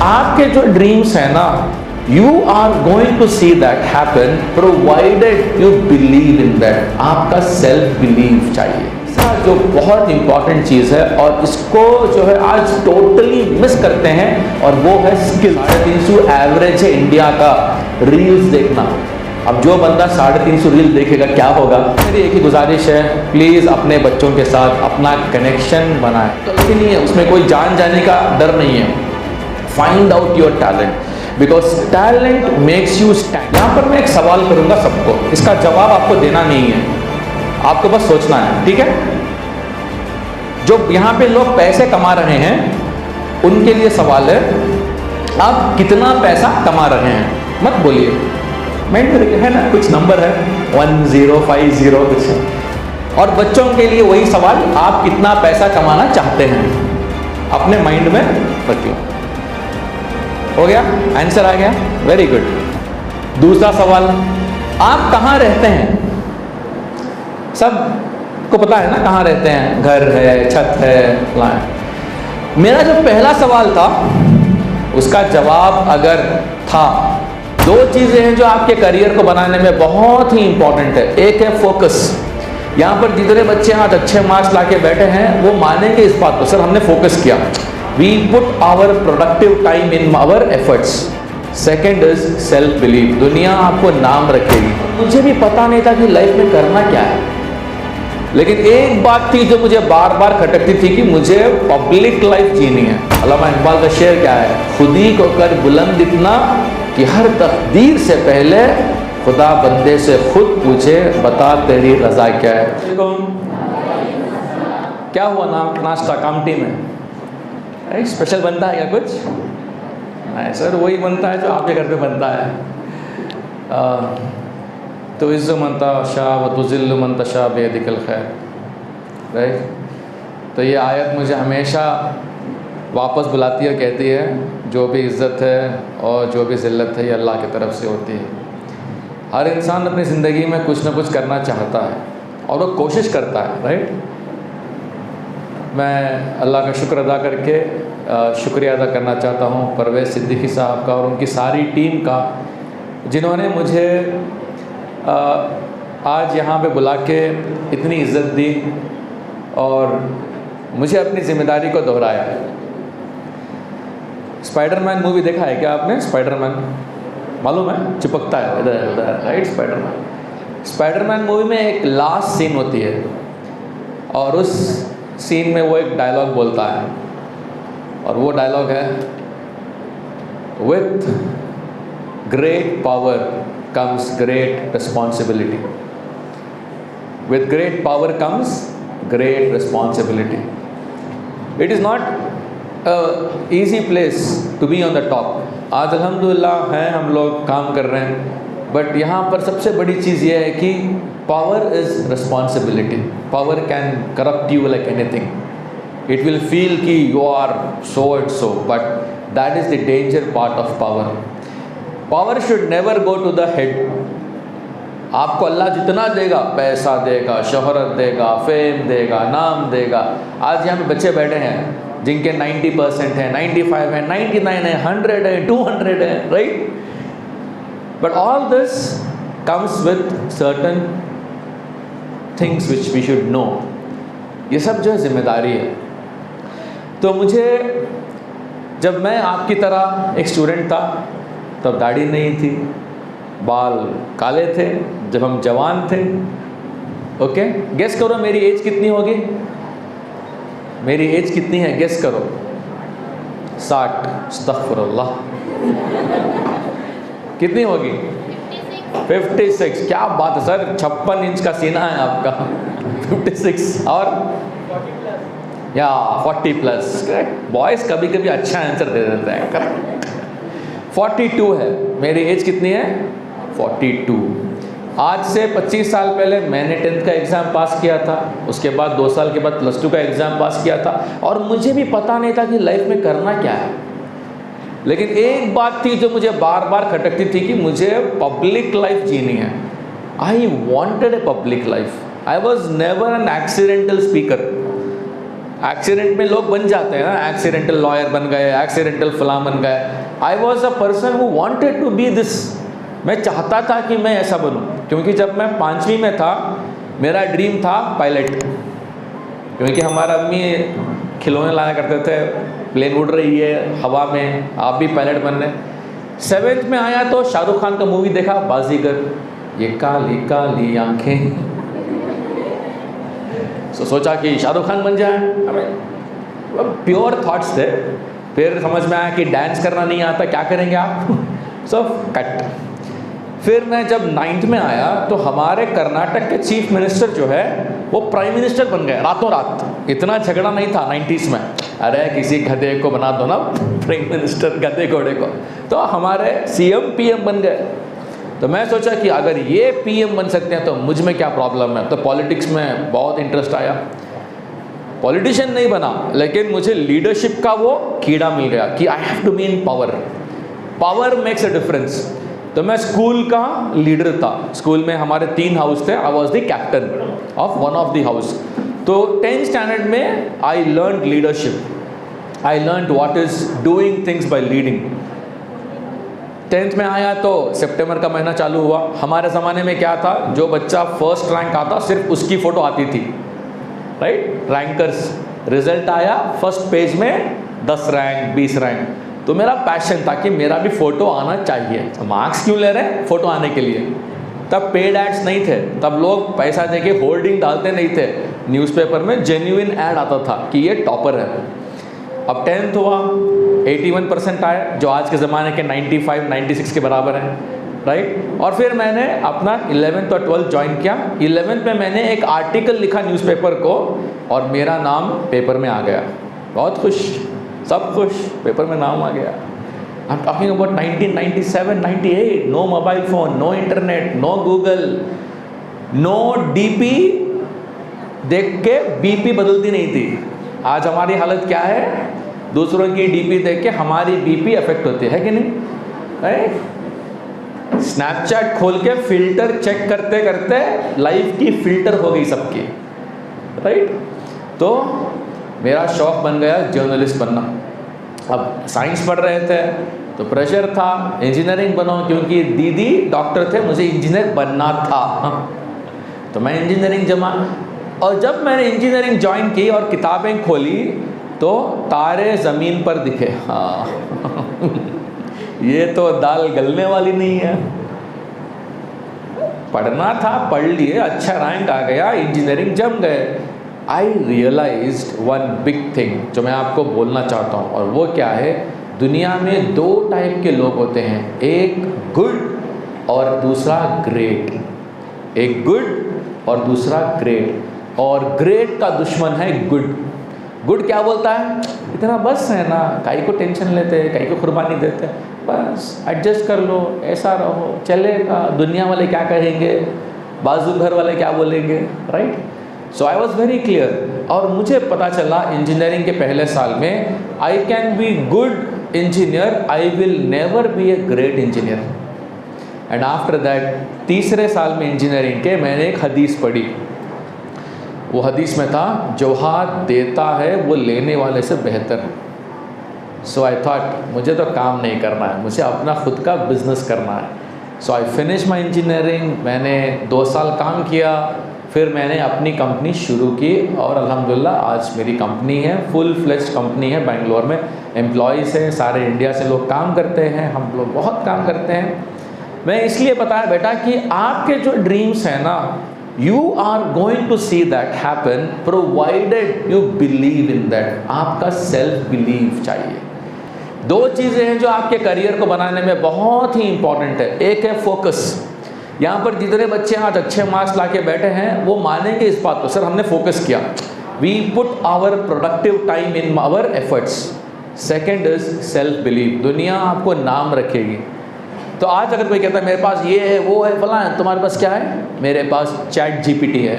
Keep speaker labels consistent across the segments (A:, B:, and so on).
A: आपके जो ड्रीम्स है ना, you are going to see that happen provided you believe in that. आपका सेल्फ बिलीव चाहिए, जो बहुत इंपॉर्टेंट चीज़ है और इसको जो है आज टोटली मिस करते हैं, और वो है स्किल। 350 एवरेज है इंडिया का रील्स देखना। अब जो बंदा 350 रील देखेगा क्या होगा। मेरी एक ही गुजारिश है, प्लीज़ अपने बच्चों के साथ अपना कनेक्शन बनाएं। तो लेकिन नहीं है, उसमें कोई जान जाने का डर नहीं है। Find out your talent, because talent makes you stand. यहाँ पर मैं एक सवाल करूँगा सबको, इसका जवाब आपको देना नहीं है, आपको बस सोचना है, ठीक है। जो यहाँ पे लोग पैसे कमा रहे हैं उनके लिए सवाल है, आप कितना पैसा कमा रहे हैं, मत बोलिए। माइंड में है ना कुछ नंबर है 1050 कुछ। और बच्चों के लिए वही सवाल, आप कितना पैसा कमाना चाहते हैं, अपने माइंड में रखिए। हो गया, आंसर आ गया, वेरी गुड। दूसरा सवाल, आप कहाँ रहते हैं? सब को पता है ना कहाँ रहते हैं, घर है, छत है, प्लान। मेरा जो पहला सवाल था उसका जवाब अगर था, दो चीज़ें हैं जो आपके करियर को बनाने में बहुत ही इंपॉर्टेंट है। एक है फोकस। यहाँ पर जितने बच्चे आज अच्छे मार्क्स लाके बैठे हैं वो मानेंगे इस बात को, सर हमने फोकस किया, we put our productive time in our efforts. Second is self believe. दुनिया आपको नाम रखेगी। मुझे भी पता नहीं था कि लाइफ में करना क्या है, लेकिन एक बात थी जो मुझे बार बार खटकती थी कि मुझे पब्लिक लाइफ जीनी है। अल्लामा इकबाल का शेर क्या है, खुदी को कर बुलंद इतना कि हर तकदीर से पहले खुदा बंदे से खुद पूछे, बता तेरी रजा क्या है। क्या हुआ नाश्ता कामटी में स्पेशल बनता है क्या कुछ? नहीं सर, वही बनता है जो आपके घर पे बनता है। तो इज़्ज़ु मन तशा व तुज़िल्लु मन तशा बियदिकल खैर, राइट। तो ये आयत मुझे हमेशा वापस बुलाती है, कहती है जो भी इज़्ज़त है और जो भी ज़िल्लत है ये अल्लाह की तरफ से होती है। हर इंसान अपनी ज़िंदगी में कुछ ना कुछ करना चाहता है और वो कोशिश करता है, राइट। मैं अल्लाह का शुक्र अदा करके शुक्रिया अदा करना चाहता हूँ परवेज़ सिद्दीकी साहब का और उनकी सारी टीम का, जिन्होंने मुझे आज यहाँ पे बुला के इतनी इज़्ज़त दी और मुझे अपनी ज़िम्मेदारी को दोहराया। स्पाइडरमैन मूवी देखा है क्या आपने? स्पाइडरमैन मालूम है, चिपकता है इधर उधर, राइट। स्पाइडरमैन मूवी में एक लास्ट सीन होती है और उस सीन में वो एक डायलॉग बोलता है और वो डायलॉग है, with great power comes great responsibility. With great power comes great responsibility. It is not a easy place to be on the top. आज अल्हम्दुलिल्लाह हैं हम लोग काम कर रहे हैं, बट यहाँ पर सबसे बड़ी चीज़ ये है कि power is responsibility. Power can corrupt you like anything. It will feel कि you are so and so, but that is the danger part of power. Power should never go to the head. आपको अल्लाह जितना देगा, पैसा देगा, शोहरत देगा, fame देगा, नाम देगा। आज यहाँ पे बच्चे बैठे हैं जिनके 90% हैं, 95 हैं, 99 है, 100 है, 200 है, right. But all this comes with certain things which we should know. ये सब जो है जिम्मेदारी है। तो मुझे, जब मैं आपकी तरह एक स्टूडेंट था तब दाढ़ी नहीं थी, बाल काले थे जब हम जवान थे। ओके, गेस करो मेरी एज कितनी होगी? मेरी एज कितनी है, गेस करो? 60। अस्तगफुरुल्लाह। कितनी होगी? 56। क्या बात है सर, 56 इंच का सीना है आपका। 56 और या 40 प्लस। बॉयज़ कभी कभी अच्छा आंसर दे देते हैं, करेक्ट। 42 है मेरी एज। कितनी है? 42। आज से 25 साल पहले मैंने 10th का एग्ज़ाम पास किया था, उसके बाद 2 साल के बाद +2 का एग्ज़ाम पास किया था और मुझे भी पता नहीं था कि लाइफ में करना क्या है। लेकिन एक बात थी जो मुझे बार बार खटकती थी कि मुझे पब्लिक लाइफ जीनी है। I wanted a public life. I was never an accidental speaker. Accident में लोग बन जाते हैं ना, एक्सीडेंटल लॉयर बन गए, एक्सीडेंटल फलां बन गए। I was a person who wanted to be this. मैं चाहता था कि मैं ऐसा बनूं, क्योंकि जब मैं 5वीं में था मेरा ड्रीम था पायलट, क्योंकि हमारा अम्मी खिलौने लाया करते थे, प्लेन उड़ रही है हवा में, आप भी पायलट बनने। 7th में आया तो शाहरुख खान का मूवी देखा बाजीगर, ये काली काली आंखें, सोचा कि शाहरुख खान बन जाए। हमें प्योर थॉट्स थे। फिर समझ में आया कि डांस करना नहीं आता, क्या करेंगे आप सब कट। फिर मैं जब 9th में आया तो हमारे कर्नाटक के चीफ मिनिस्टर जो है वो प्राइम मिनिस्टर बन गए रातों रात। इतना झगड़ा नहीं था 90s में, अरे किसी गधे को बना दो ना प्राइम मिनिस्टर, गधे घोड़े को, तो हमारे CM PM बन गए। तो मैं सोचा कि अगर ये PM बन सकते हैं तो मुझ में क्या प्रॉब्लम है। तो पॉलिटिक्स में बहुत इंटरेस्ट आया। पॉलिटिशियन नहीं बना, लेकिन मुझे लीडरशिप का वो कीड़ा मिल गया कि I have to be in power, power makes a difference. तो मैं स्कूल का लीडर था। स्कूल में हमारे 3 हाउस थे, I was the captain of one of the house. तो 10th स्टैंडर्ड में I learn leadership, I learn what is doing things by leading. 10th में आया तो सितंबर का महीना चालू हुआ। हमारे ज़माने में क्या था, जो बच्चा फर्स्ट रैंक आता सिर्फ उसकी फ़ोटो आती थी, राइट, रैंकर्स। रिजल्ट आया फर्स्ट पेज में 10 रैंक 20 रैंक। तो मेरा पैशन था कि मेरा भी फ़ोटो आना चाहिए। मार्क्स क्यों ले रहे हैं, फ़ोटो आने के लिए। तब पेड एड्स नहीं थे, तब लोग पैसा देके होर्डिंग डालते नहीं थे, न्यूज़पेपर में जेन्युइन ऐड आता था कि ये टॉपर है। अब 10th हुआ, 81% आए, जो आज के ज़माने के 95-96 के बराबर हैं, राइट। और फिर मैंने अपना 11th और 12th ज्वाइन किया। 11th में मैंने एक आर्टिकल लिखा न्यूज़पेपर को और मेरा नाम पेपर में आ गया। बहुत खुश, सब खुश, पेपर में नाम आ गया। I am talking about 1997-98, no mobile phone, no internet, no Google, no DP देख के BP बदलती नहीं थी। आज हमारी हालत क्या है, दूसरों की DP देख के हमारी BP अफेक्ट होती है कि नहीं, राइट। स्नैपचैट खोल के फिल्टर चेक करते करते लाइफ की फिल्टर हो गई सबकी, राइट। तो मेरा शौक बन गया जर्नलिस्ट बनना। अब साइंस पढ़ रहे थे तो प्रेशर था इंजीनियरिंग बनो, क्योंकि दीदी डॉक्टर थे, मुझे इंजीनियर बनना था। तो मैं इंजीनियरिंग जमा, और जब मैंने इंजीनियरिंग ज्वाइन की और किताबें खोली तो तारे ज़मीन पर दिखे। हाँ ये तो दाल गलने वाली नहीं है। पढ़ना था, पढ़ लिए, अच्छा रैंक आ गया, इंजीनियरिंग जम गए। आई रियलाइज्ड वन बिग थिंग जो मैं आपको बोलना चाहता हूँ, और वो क्या है, दुनिया में 2 टाइप के लोग होते हैं, एक गुड और दूसरा ग्रेट। एक गुड और दूसरा ग्रेट, और ग्रेट का दुश्मन है गुड। गुड क्या बोलता है, इतना बस है ना, काई को टेंशन लेते हैं, काई को कुर्बानी देते हैं, बस एडजस्ट कर लो, ऐसा रहो, चलेगा, दुनिया वाले क्या कहेंगे, बाजू घर वाले क्या बोलेंगे, right. So I was very clear, और मुझे पता चला इंजीनियरिंग के पहले साल में I can be good engineer, I will never be a great engineer. And after that तीसरे साल में इंजीनियरिंग के मैंने एक हदीस पढ़ी। वो हदीस में था, जो हाथ देता है वो लेने वाले से बेहतर है। सो आई थॉट मुझे तो काम नहीं करना है, मुझे अपना खुद का बिजनेस करना है। सो आई फिनिश माई इंजीनियरिंग। मैंने 2 साल काम किया, फिर मैंने अपनी कंपनी शुरू की, और अल्हम्दुलिल्लाह आज मेरी कंपनी है, फुल फ्लेज्ड कंपनी है, बेंगलोर में एम्प्लॉयज़ हैं, सारे इंडिया से लोग काम करते हैं, हम लोग बहुत काम करते हैं। मैं इसलिए बताया बेटा कि आपके जो ड्रीम्स हैं ना, you are going to see that happen provided you believe in that। आपका सेल्फ बिलीव चाहिए। 2 चीज़ें हैं जो आपके करियर को बनाने में बहुत ही इंपॉर्टेंट है। एक है फोकस। यहाँ पर जितने बच्चे आज अच्छे मार्क्स ला के बैठे हैं वो मानेंगे इस बात को, सर हमने फोकस किया, we put our productive time in our efforts. Second is self believe. दुनिया आपको नाम रखेगी। तो आज अगर कोई कहता है मेरे पास ये है वो है फलां है, तुम्हारे पास क्या है, मेरे पास चैट GPT है,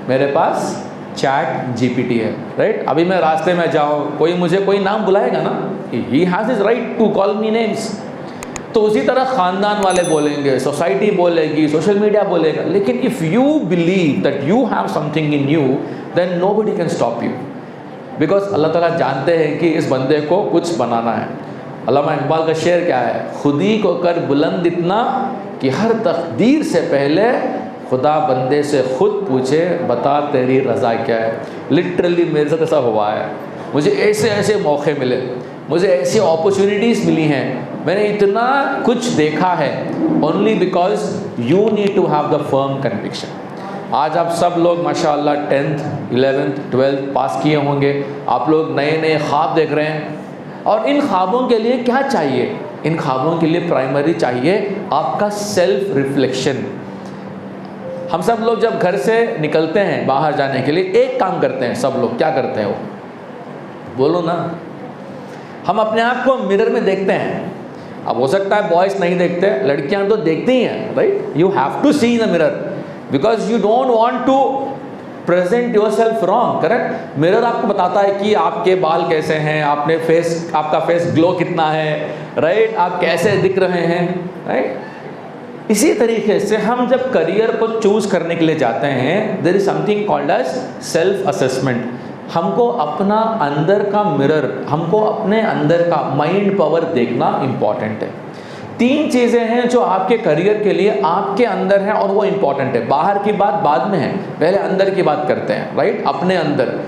A: मेरे पास चैट GPT है, राइट। अभी मैं रास्ते में जाऊँ, कोई मुझे कोई नाम बुलाएगा ना, he has his right to call me names. तो उसी तरह ख़ानदान वाले बोलेंगे, सोसाइटी बोलेगी, सोशल मीडिया बोलेगा, लेकिन if you believe that you have something in you, then nobody can stop you. Because Allah Taala जानते हैं कि इस बंदे को कुछ बनाना है। अल्लामा इकबाल का शेर क्या है, खुदी को कर बुलंद इतना कि हर तकदीर से पहले खुदा बंदे से खुद पूछे बता तेरी रज़ा क्या है। लिटरली मेरे साथ ऐसा हुआ है, मुझे ऐसे ऐसे मौके मिले, मुझे ऐसी अपॉर्चुनिटीज़ मिली हैं, मैंने इतना कुछ देखा है, only because you need to have the firm conviction. आज आप सब लोग माशाअल्लाह 10th 11th 12th पास किए होंगे, आप लोग नए नए ख्वाब देख रहे हैं, और इन ख्वाबों के लिए क्या चाहिए? इन ख्वाबों के लिए प्राइमरी चाहिए आपका सेल्फ रिफ्लेक्शन। हम सब लोग जब घर से निकलते हैं बाहर जाने के लिए, एक काम करते हैं सब लोग, क्या करते हैं वो बोलो ना? हम अपने आप को मिरर में देखते हैं। अब हो सकता है बॉयज़ नहीं देखते, लड़कियां तो देखती ही हैं, right? You have to see the mirror because you don't want to present yourself wrong, correct? Mirror आपको बताता है कि आपके बाल कैसे हैं, आपका फेस ग्लो कितना है, राइट? आप कैसे दिख रहे हैं, राइट? इसी तरीके से हम जब करियर को चूज करने के लिए जाते हैं, there is something called as self assessment. हमको अपना अंदर का मिरर, हमको अपने अंदर का माइंड पावर देखना इम्पॉर्टेंट है। 3 चीज़ें हैं जो आपके करियर के लिए आपके अंदर हैं और वो इम्पॉर्टेंट है। बाहर की बात बाद में है, पहले अंदर की बात करते हैं, राइट? अपने अंदर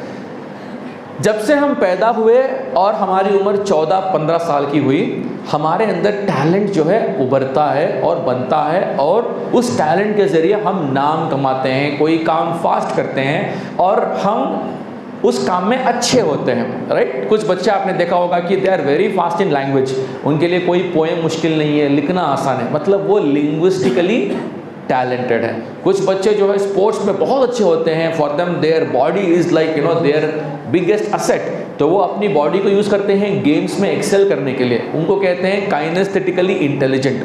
A: जब से हम पैदा हुए और हमारी उम्र 14-15 साल की हुई, हमारे अंदर टैलेंट जो है उभरता है और बनता है, और उस टैलेंट के ज़रिए हम नाम कमाते हैं, कोई काम फास्ट करते हैं और हम उस काम में अच्छे होते हैं, राइट? कुछ बच्चे आपने देखा होगा कि they are very fast in language, उनके लिए कोई पोएम मुश्किल नहीं है, लिखना आसान है, मतलब वो लिंग्विस्टिकली टैलेंटेड है। कुछ बच्चे जो है स्पोर्ट्स में बहुत अच्छे होते हैं, for them their body is like their biggest asset, तो वो अपनी बॉडी को यूज़ करते हैं गेम्स में एक्सेल करने के लिए, उनको कहते हैं काइनेस्थेटिकली इंटेलिजेंट।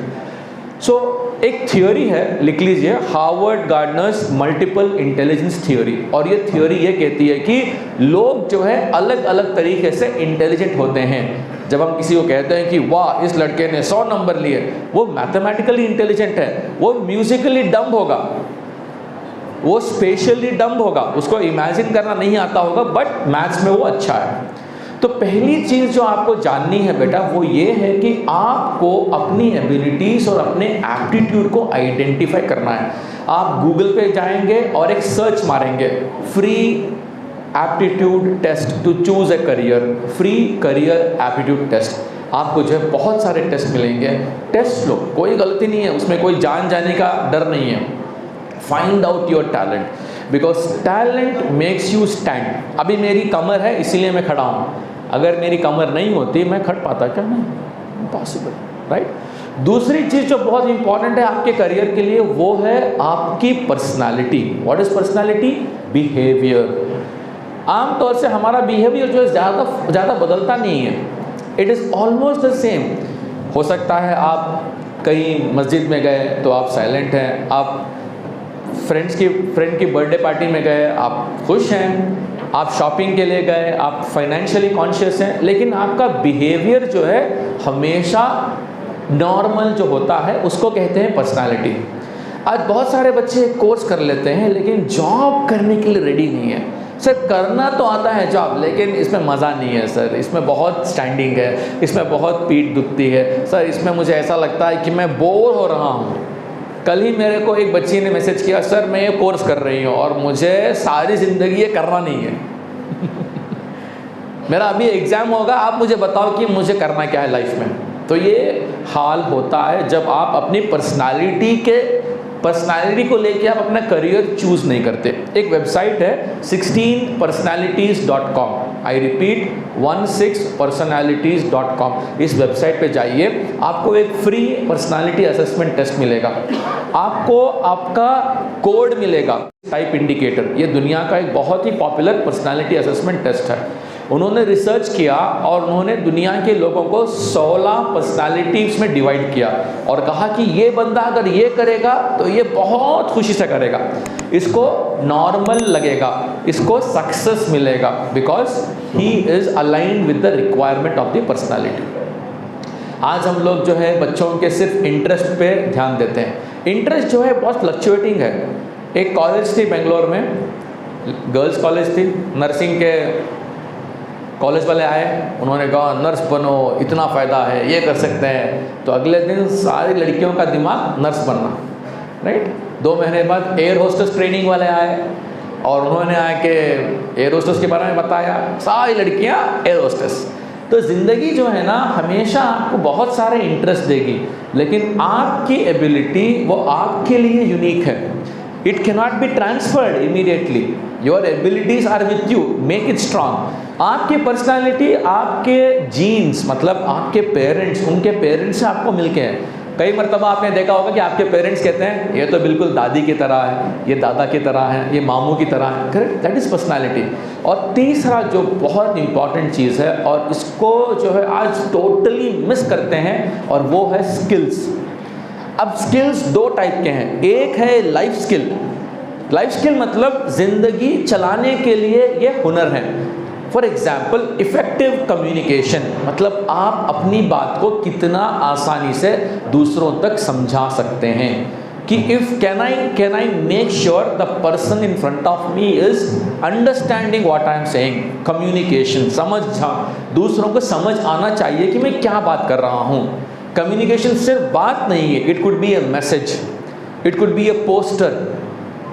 A: सो एक थियोरी है, लिख लीजिए, Harvard Gardner's multiple intelligence theory, और ये थियोरी ये कहती है कि लोग जो है अलग अलग तरीके से इंटेलिजेंट होते हैं। जब हम किसी को कहते हैं कि वाह इस लड़के ने 100 नंबर लिए, वो मैथमेटिकली इंटेलिजेंट है, वो म्यूजिकली डम्ब होगा, वो स्पेशली डम्ब होगा, उसको इमेजिन करना नहीं आता होगा, बट मैथ्स में वो अच्छा है। तो पहली चीज़ जो आपको जाननी है बेटा वो ये है कि आपको अपनी एबिलिटीज़ और अपने एप्टीट्यूड को आइडेंटिफाई करना है। आप गूगल पे जाएंगे और एक सर्च मारेंगे, free aptitude test to choose a career, free career aptitude test. आपको जो है बहुत सारे टेस्ट मिलेंगे, टेस्ट लो, कोई गलती नहीं है उसमें, कोई जान जाने का डर नहीं है। Find out your talent because talent makes you stand. अभी मेरी कमर है इसीलिए मैं खड़ा हूँ, अगर मेरी कमर नहीं होती मैं खड़ पाता क्या? नहीं, इम्पॉसिबल, राइट? दूसरी चीज़ जो बहुत इंपॉर्टेंट है आपके करियर के लिए वो है आपकी personality. What is personality? Behaviour. आमतौर से हमारा बिहेवियर जो है ज़्यादा बदलता नहीं है, it is almost the same. हो सकता है आप कहीं मस्जिद में गए तो आप साइलेंट हैं, आप फ्रेंड की बर्थडे पार्टी में गए आप खुश हैं, आप शॉपिंग के लिए गए आप फाइनेंशियली कॉन्शियस हैं, लेकिन आपका बिहेवियर जो है हमेशा नॉर्मल जो होता है उसको कहते हैं पर्सनालिटी। आज बहुत सारे बच्चे कोर्स कर लेते हैं लेकिन जॉब करने के लिए रेडी नहीं है। सर करना तो आता है जॉब, लेकिन इसमें मज़ा नहीं है सर, इसमें बहुत स्टैंडिंग है, इसमें बहुत पीठ दुखती है सर, इसमें मुझे ऐसा लगता है कि मैं बोर हो रहा हूँ। कल ही मेरे को एक बच्ची ने मैसेज किया, सर मैं ये कोर्स कर रही हूँ और मुझे सारी ज़िंदगी ये करना नहीं है मेरा अभी एग्ज़ाम होगा, आप मुझे बताओ कि मुझे करना क्या है लाइफ में। तो ये हाल होता है जब आप अपनी पर्सनालिटी को लेके आप अपना करियर चूज़ नहीं करते। एक वेबसाइट है 16personalities.com, आई रिपीट 16personalities.com। इस वेबसाइट पे जाइए, आपको एक फ्री पर्सनालिटी असेसमेंट टेस्ट मिलेगा, आपको आपका कोड मिलेगा, टाइप इंडिकेटर। ये दुनिया का एक बहुत ही पॉपुलर पर्सनालिटी असेसमेंट टेस्ट है। उन्होंने रिसर्च किया और उन्होंने दुनिया के लोगों को 16 पर्सनालिटीज़ में डिवाइड किया और कहा कि ये बंदा अगर ये करेगा तो ये बहुत खुशी से करेगा, इसको नॉर्मल लगेगा, इसको सक्सेस मिलेगा, because he is aligned with the requirement of the personality. आज हम लोग जो है बच्चों के सिर्फ इंटरेस्ट पे ध्यान देते हैं। इंटरेस्ट जो है बहुत फ्लक्चुएटिंग है। एक कॉलेज थी बेंगलोर में, गर्ल्स कॉलेज थी, नर्सिंग के कॉलेज वाले आए, उन्होंने कहा नर्स बनो, इतना फ़ायदा है, ये कर सकते हैं। तो अगले दिन सारी लड़कियों का दिमाग नर्स बनना, राइट। 2 महीने बाद एयर होस्टेस ट्रेनिंग वाले आए और उन्होंने आके एयर होस्टेस के बारे में बताया, सारी लड़कियां एयर होस्टेस। तो ज़िंदगी जो है ना हमेशा आपको बहुत सारे इंटरेस्ट देगी, लेकिन आपकी एबिलिटी वो आपके लिए यूनिक है। It cannot be transferred immediately. Your abilities are with you, make it strong. आपकी पर्सनालिटी आपके जीन्स, मतलब आपके पेरेंट्स, उनके पेरेंट्स से आपको मिलके हैं। कई मरतबा आपने देखा होगा कि आपके पेरेंट्स कहते हैं ये तो बिल्कुल दादी की तरह है, ये दादा की तरह है, ये मामू की तरह है, करेक्ट, दैट इज़ पर्सनालिटी। और तीसरा जो बहुत इंपॉर्टेंट चीज़ है और इसको जो है आज टोटली मिस करते हैं, और वो है स्किल्स। अब स्किल्स 2 टाइप के हैं। एक है लाइफ स्किल। लाइफ स्किल मतलब ज़िंदगी चलाने के लिए ये हुनर है। फॉर एग्जाम्पल इफ़ेक्टिव कम्युनिकेशन, मतलब आप अपनी बात को कितना आसानी से दूसरों तक समझा सकते हैं कि can I make sure the person in front of me is understanding what I am saying. Communication, दूसरों को समझ आना चाहिए कि मैं क्या बात कर रहा हूँ। कम्युनिकेशन सिर्फ बात नहीं है, it could be a message, it could be a poster,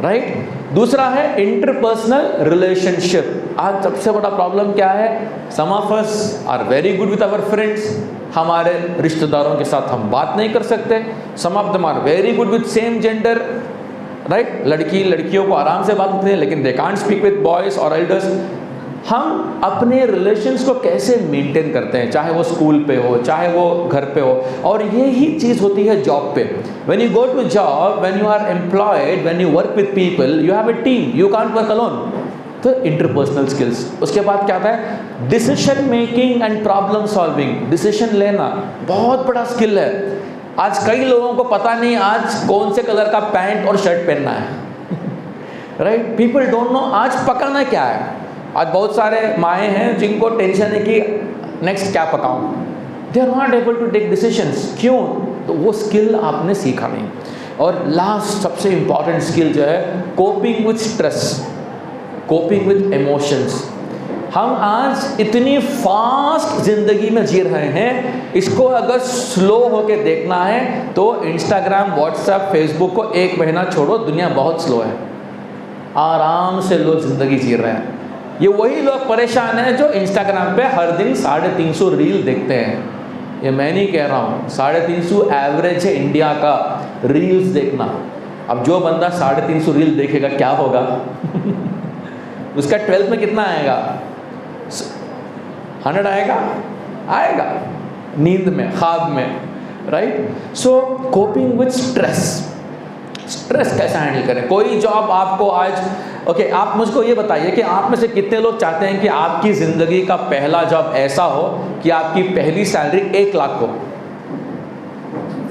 A: right. दूसरा है इंटरपर्सनल रिलेशनशिप। आज सबसे बड़ा प्रॉब्लम क्या है? Some of us are very good with our friends, हमारे रिश्तेदारों के साथ हम बात नहीं कर सकते। Some of them are very good with same gender, right. लड़कियों को आराम से बात करते हैं, लेकिन they can't speak with boys और एल्डर्स। हम अपने रिलेशंस को कैसे मेंटेन करते हैं, चाहे वो स्कूल पे हो, चाहे वो घर पे हो, और ये ही चीज़ होती है जॉब पे। When you go to job, when you are employed, when you work with people, you have a team, you can't work alone. तो इंटरपर्सनल स्किल्स। उसके बाद क्या आता है? Decision making and problem solving. Decision लेना बहुत बड़ा स्किल है। आज कई लोगों को पता नहीं आज कौन से कलर का पैंट और शर्ट पहनना है, राइट। पीपल डोंट नो आज पकाना क्या है। आज बहुत सारे माएँ हैं जिनको टेंशन है कि नेक्स्ट क्या पकाऊं। They are not able to take decisions. क्यों? तो वो स्किल आपने सीखा नहीं। और लास्ट सबसे इंपॉर्टेंट स्किल जो है coping with stress, coping with emotions. हम आज इतनी फास्ट जिंदगी में जी रहे हैं, इसको अगर स्लो होके देखना है तो इंस्टाग्राम, व्हाट्सएप, फेसबुक को 1 महीना छोड़ो, दुनिया बहुत स्लो है। आराम से लोग जिंदगी जी रहे हैं। ये वही लोग परेशान हैं जो इंस्टाग्राम पे हर दिन 350 रील देखते हैं। ये मैं नहीं कह रहा हूँ, 350 एवरेज है इंडिया का रील्स देखना। अब जो बंदा 350 रील देखेगा क्या होगा? उसका 12th में कितना आएगा? 100 आएगा? आएगा नींद में, ख्वाब में, right. So coping with stress. Stress कैसे हैंडल करें? कोई जॉब आपको आज ओके, आप मुझको ये बताइए कि आप में से कितने लोग चाहते हैं कि आपकी ज़िंदगी का पहला जॉब ऐसा हो कि आपकी पहली सैलरी 1 लाख हो।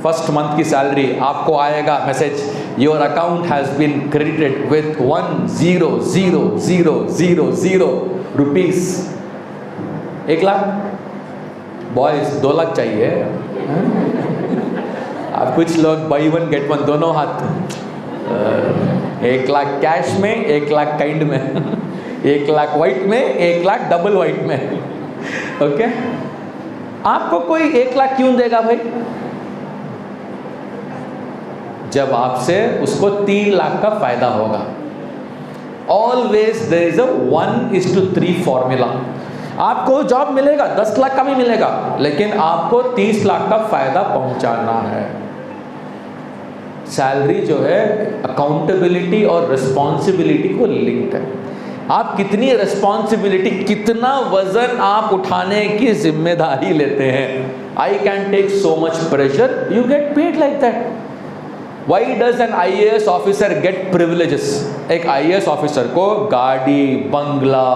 A: फर्स्ट मंथ की सैलरी आपको आएगा message, your account has been credited with 1,000,000 rupees. 1 lakh? Boys 2 lakh चाहिए। अब कुछ लोग बाई 1 गेट 1 दोनों हाथ। 1 लाख कैश में, 1 लाख काइंड में, 1 लाख वाइट में, 1 लाख डबल वाइट में। ओके, आपको कोई 1 लाख क्यों देगा भाई? जब आपसे उसको 3 लाख का फायदा होगा। Always there is a 1:3 formula. आपको जॉब मिलेगा, 10 लाख का भी मिलेगा, लेकिन आपको 30 लाख का फायदा पहुंचाना है। सैलरी जो है अकाउंटेबिलिटी और रिस्पॉन्सिबिलिटी को लिंक्ड है। आप कितनी रिस्पॉन्सिबिलिटी, कितना वजन आप उठाने की जिम्मेदारी लेते हैं। I can take so much pressure, you get paid like that. Why does an IAS officer get privileges? एक IAS ऑफिसर को गाड़ी, बंगला,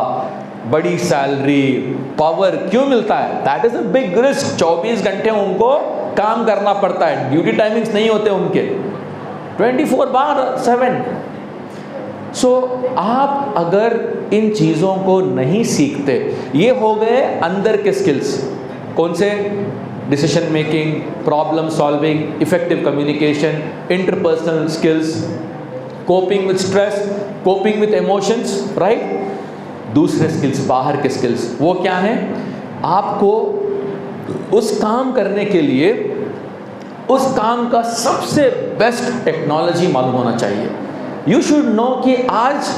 A: बड़ी सैलरी, पावर क्यों मिलता है? That is a big risk. 24 घंटे उनको काम करना पड़ता है, ड्यूटी टाइमिंग्स नहीं होते उनके, 24/7। सो आप अगर इन चीज़ों को नहीं सीखते, ये हो गए अंदर के स्किल्स। कौन से? Decision making, problem solving, effective communication, interpersonal skills, coping with stress, coping with emotions, right. दूसरे स्किल्स, बाहर के स्किल्स, वो क्या है? आपको उस काम करने के लिए उस काम का सबसे बेस्ट टेक्नोलॉजी मालूम होना चाहिए। यू शुड नो कि आज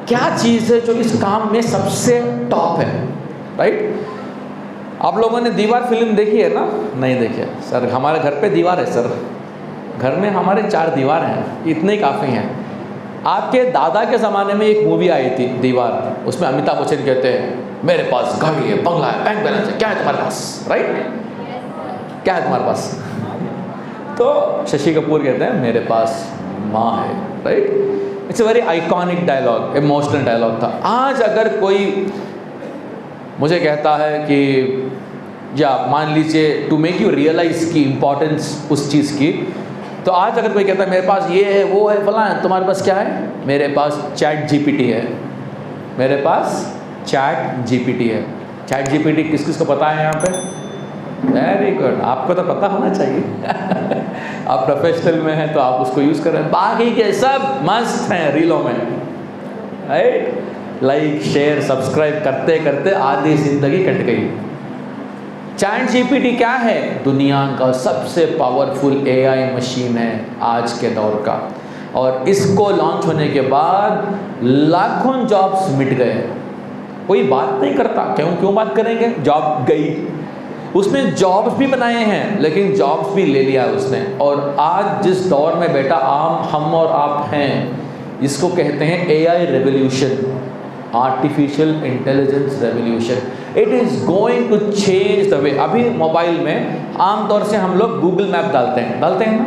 A: क्या चीज़ है जो इस काम में सबसे टॉप है, राइट? आप लोगों ने दीवार फिल्म देखी है ना? नहीं देखी है सर, हमारे घर पे दीवार है सर, घर में हमारे 4 दीवार हैं, इतने ही काफ़ी हैं। आपके दादा के ज़माने में एक मूवी आई थी दीवार, उसमें अमिताभ बच्चन कहते हैं मेरे पास गाड़ी है, बंगला है, बैंक बैलेंस है, क्या है तुम्हारे पास, राइट? क्या है तुम्हारे पास? तो शशि कपूर कहते हैं मेरे पास माँ है, right? It's a very iconic dialogue, emotional dialogue था। आज अगर कोई मुझे कहता है कि या मान लीजिए टू मेक यू रियलाइज़ की इम्पोर्टेंस उस चीज़ की, तो आज अगर कोई कहता है मेरे पास ये है, वो है, फलां है, तुम्हारे पास क्या है? मेरे पास चैट जीपीटी है, मेरे पास चैट जीपीटी है। चैट जीपीटी किस किस को पता है यहाँ पे? वेरी गुड, आपको तो पता होना चाहिए आप प्रोफेशनल में हैं तो आप उसको यूज़ कर रहे हैं, बाकी के सब मस्त हैं रीलों में, राइट? लाइक शेयर सब्सक्राइब करते करते आधी ज़िंदगी कट गई। चैट जीपीटी क्या है? दुनिया का सबसे पावरफुल एआई मशीन है आज के दौर का, और इसको लॉन्च होने के बाद लाखों जॉब्स मिट गए। कोई बात नहीं करता, क्यों बात करेंगे? जॉब गई, उसने जॉब्स भी बनाए हैं लेकिन जॉब्स भी ले लिया उसने। और आज जिस दौर में बेटा हम और आप हैं, इसको कहते हैं AI revolution, artificial intelligence revolution. It is going to change the way. अभी मोबाइल में आमतौर से हम लोग गूगल मैप डालते हैं ना?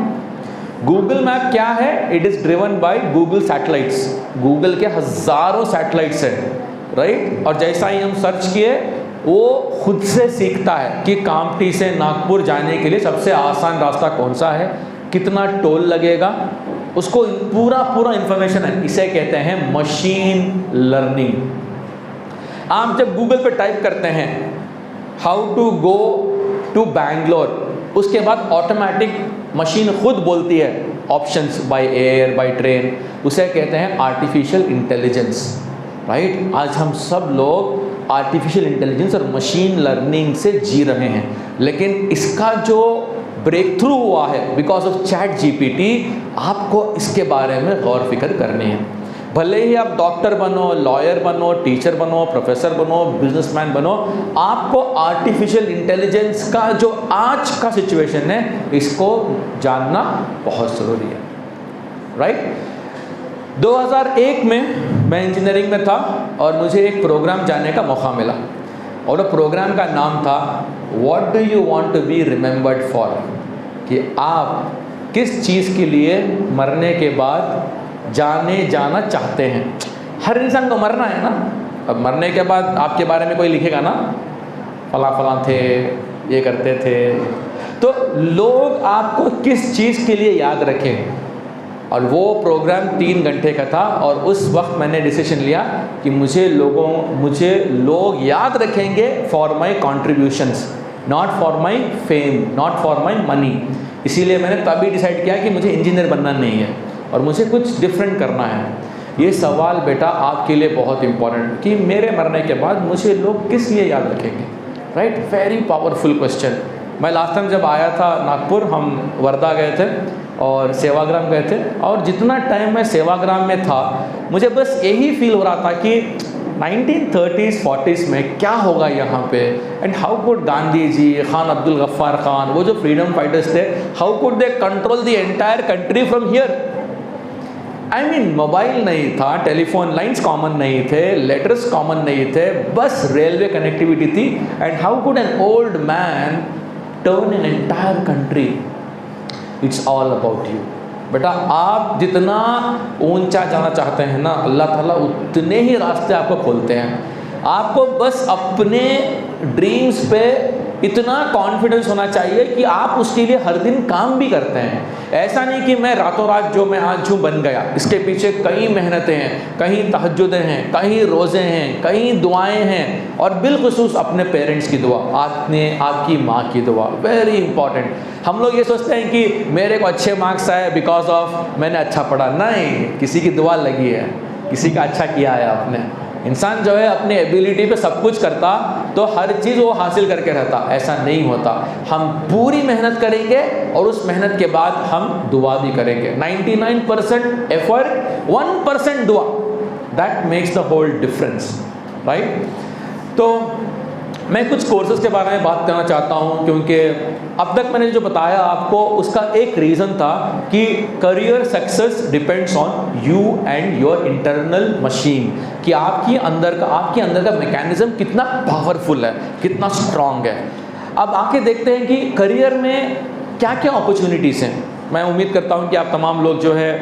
A: गूगल मैप क्या है? It is driven by Google satellites. Google के हज़ारों सैटेलाइट्स हैं, राइट? और जैसा ही हम सर्च किए वो खुद से सीखता है कि कामठी से नागपुर जाने के लिए सबसे आसान रास्ता कौन सा है, कितना टोल लगेगा, उसको पूरा इन्फॉर्मेशन है। इसे कहते हैं मशीन लर्निंग। आप जब गूगल पे टाइप करते हैं how to go to Bangalore, उसके बाद ऑटोमेटिक मशीन खुद बोलती है options, by air, by train. उसे कहते हैं आर्टिफिशियल इंटेलिजेंस, राइट? आज हम सब लोग आर्टिफिशियल इंटेलिजेंस और मशीन लर्निंग से जी रहे हैं, लेकिन इसका जो ब्रेक थ्रू हुआ है बिकॉज ऑफ चैट जीपीटी, आपको इसके बारे में गौर फिक्र करनी है। भले ही आप डॉक्टर बनो, लॉयर बनो, टीचर बनो, प्रोफेसर बनो, बिजनेसमैन बनो, आपको आर्टिफिशियल इंटेलिजेंस का जो आज का सिचुएशन है इसको जानना बहुत ज़रूरी है, राइट? 2001 में मैं इंजीनियरिंग में था और मुझे एक प्रोग्राम जाने का मौका मिला, और वो प्रोग्राम का नाम था what do you want to be remembered for, कि आप किस चीज़ के लिए मरने के बाद जाना चाहते हैं। हर इंसान को मरना है ना। अब मरने के बाद आपके बारे में कोई लिखेगा ना, फला थे, ये करते थे, तो लोग आपको किस चीज़ के लिए याद रखें। और वो प्रोग्राम 3 घंटे का था, और उस वक्त मैंने डिसीजन लिया कि मुझे लोग याद रखेंगे for my contributions, not for my fame, not for my money. इसीलिए मैंने तभी डिसाइड किया कि मुझे इंजीनियर बनना नहीं है और मुझे कुछ डिफरेंट करना है। ये सवाल बेटा आपके लिए बहुत इंपॉर्टेंट, कि मेरे मरने के बाद मुझे लोग किस लिए याद रखेंगे, राइट? Very powerful question. मैं लास्ट टाइम जब आया था नागपुर, हम वर्धा गए थे और सेवाग्राम गए थे, और जितना टाइम मैं सेवाग्राम में था मुझे बस यही फील हो रहा था कि 1930s 40s में क्या होगा यहाँ पे, and how could Gandhi ji, Khan Abdul Gaffar Khan, वो जो फ्रीडम फाइटर्स थे, how could they control the entire country from here. I mean mobile नहीं था, टेलीफोन लाइंस कॉमन नहीं थे, लेटर्स कॉमन नहीं थे, बस रेलवे कनेक्टिविटी थी। And how could an old man turn an entire country? It's all about you बेटा। आप जितना ऊंचा जाना चाहते हैं ना, अल्लाह ताला उतने ही रास्ते आपको खोलते हैं। आपको बस अपने ड्रीम्स पे इतना कॉन्फिडेंस होना चाहिए कि आप उसके लिए हर दिन काम भी करते हैं। ऐसा नहीं कि मैं रातों रात जो मैं आज हूँ बन गया, इसके पीछे कई मेहनतें हैं, कहीं तहज्जुदें हैं, कहीं रोज़े हैं, कहीं दुआएं हैं, और बिलखुसूस अपने पेरेंट्स की दुआ, आपकी माँ की दुआ, वेरी इंपॉर्टेंट। हम लोग ये सोचते हैं कि मेरे को अच्छे मार्क्स आए बिकॉज ऑफ मैंने अच्छा पढ़ा। नहीं, किसी की दुआ लगी है, किसी का अच्छा किया है आपने, इंसान जो है अपनी एबिलिटी पे सब कुछ करता तो हर चीज़ वो हासिल करके रहता, ऐसा नहीं होता। हम पूरी मेहनत करेंगे और उस मेहनत के बाद हम दुआ भी करेंगे। 99% एफर्ट, 1% दुआ, that makes the whole difference, right. तो मैं कुछ कोर्सेज के बारे में बात करना चाहता हूँ, क्योंकि अब तक मैंने जो बताया आपको उसका एक रीज़न था कि career success depends on you and your internal machine, कि आपके अंदर का मैकेनिज्म कितना पावरफुल है, कितना स्ट्रांग है। अब आके देखते हैं कि करियर में क्या क्या अपॉर्चुनिटीज़ हैं। मैं उम्मीद करता हूँ कि आप तमाम लोग जो है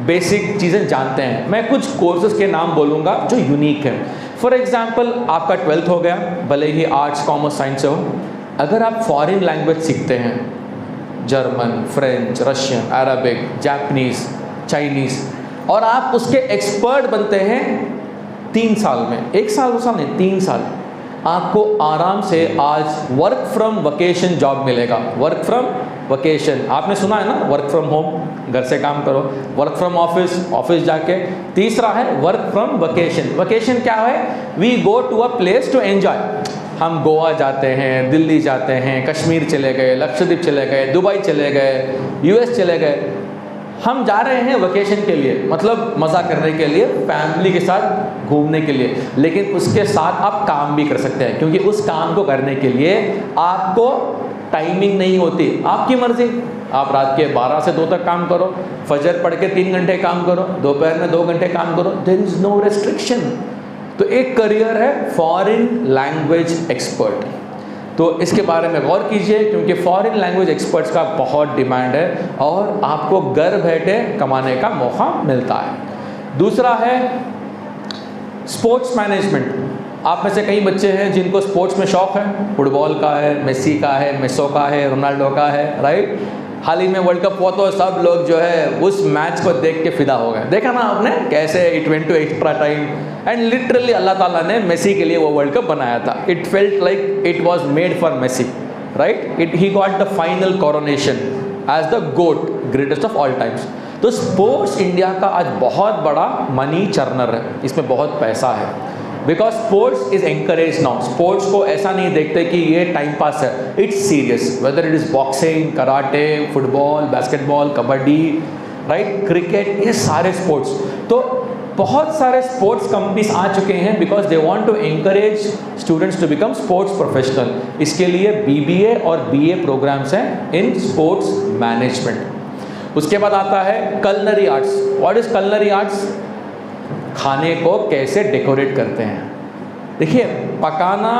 A: बेसिक चीज़ें जानते हैं। मैं कुछ कोर्सेज के नाम बोलूँगा जो यूनिक हैं। फॉर एग्जाम्पल, आपका 12th हो गया, भले ही आर्ट्स कॉमर्स साइंस से हो, अगर आप फॉरेन लैंग्वेज सीखते हैं, German, French, Russian, Arabic, Japanese, Chinese, और आप उसके एक्सपर्ट बनते हैं 3 साल में, 1 साल 2 साल नहीं, 3 साल, आपको आराम से आज वर्क फ्रॉम वकेशन जॉब मिलेगा। वर्क फ्रॉम वकेशन, आपने सुना है ना, वर्क फ्रॉम होम, घर से काम करो, वर्क फ्रॉम ऑफिस, ऑफिस जाके। तीसरा है वर्क फ्रॉम वकेशन। वकेशन क्या है? We go to a place to enjoy. हम गोवा जाते हैं, दिल्ली जाते हैं, कश्मीर चले गए, लक्षद्वीप चले गए, दुबई चले गए, यूएस चले गए। हम जा रहे हैं वकेशन के लिए, मतलब मज़ा करने के लिए, फैमिली के साथ घूमने के लिए, लेकिन उसके साथ आप काम भी कर सकते हैं, क्योंकि उस काम को करने के लिए आपको टाइमिंग नहीं होती, आपकी मर्ज़ी। आप रात के 12 से 2 तक काम करो, फजर पढ़ के 3 घंटे काम करो, दोपहर में 2 घंटे काम करो, देयर इज़ नो रेस्ट्रिक्शन। तो एक करियर है फॉरेन लैंग्वेज एक्सपर्ट। तो इसके बारे में गौर कीजिए, क्योंकि फॉरेन लैंग्वेज एक्सपर्ट्स का बहुत डिमांड है और आपको घर बैठे कमाने का मौका मिलता है। दूसरा है स्पोर्ट्स मैनेजमेंट। आप में से कई बच्चे हैं जिनको स्पोर्ट्स में शौक़ है, फुटबॉल का है, मेसी का है, मेसो का है, रोनाल्डो का है, राइट। हाल ही में वर्ल्ड कप हुआ तो सब लोग जो है उस मैच को देख के फिदा हो गए। देखा ना आपने कैसे it went to extra time, and literally Allah Taala ने मेसी के लिए वो वर्ल्ड कप बनाया था। It felt like it was made for Messi, right. He got the final coronation as the GOAT, greatest of all times. तो sports India का आज बहुत बड़ा मनी चर्नर है, इसमें बहुत पैसा है, because sports is encourage now. Sports को ऐसा नहीं देखते कि ये टाइम पास है, it's serious. Whether it is boxing, karate, football, basketball, kabaddi, right, cricket, ये सारे स्पोर्ट्स। तो बहुत सारे स्पोर्ट्स कंपनीज आ चुके हैं because they want to encourage students to become sports professional. इसके लिए BBA और BA प्रोग्राम्स हैं इन स्पोर्ट्स मैनेजमेंट। उसके बाद आता है culinary arts. What is culinary arts? खाने को कैसे डेकोरेट करते हैं। देखिए, पकाना,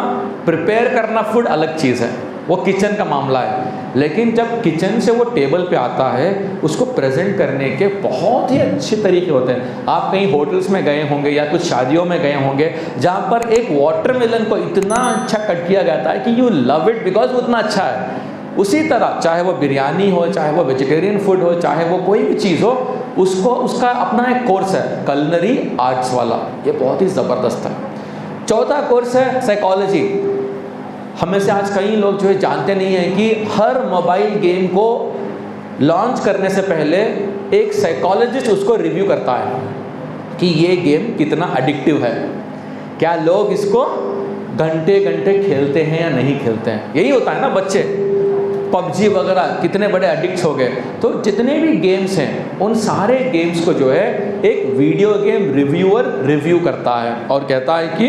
A: प्रिपेयर करना फूड अलग चीज़ है, वो किचन का मामला है, लेकिन जब किचन से वो टेबल पे आता है उसको प्रेजेंट करने के बहुत ही अच्छे तरीके होते हैं। आप कहीं होटल्स में गए होंगे या कुछ शादियों में गए होंगे जहाँ पर एक वाटरमेलन को इतना अच्छा कट किया जाता है कि यू लव इट बिकॉज वो उतना अच्छा है। उसी तरह चाहे वो बिरयानी हो, चाहे वो वेजिटेरियन फूड हो, चाहे वो कोई भी चीज़ हो, उसको उसका अपना एक कोर्स है कलनरी आर्ट्स वाला, ये बहुत ही ज़बरदस्त है। चौथा कोर्स है साइकोलॉजी। हमें से आज कई लोग जो है जानते नहीं हैं कि हर मोबाइल गेम को लॉन्च करने से पहले एक साइकोलॉजिस्ट उसको रिव्यू करता है कि ये गेम कितना एडिक्टिव है, क्या लोग इसको घंटे घंटे खेलते हैं या नहीं खेलते हैं। यही होता है ना, बच्चे PUBG वगैरह कितने बड़े एडिक्ट हो गए। तो जितने भी गेम्स हैं उन सारे गेम्स को जो है एक वीडियो गेम रिव्यूअर रिव्यू करता है और कहता है कि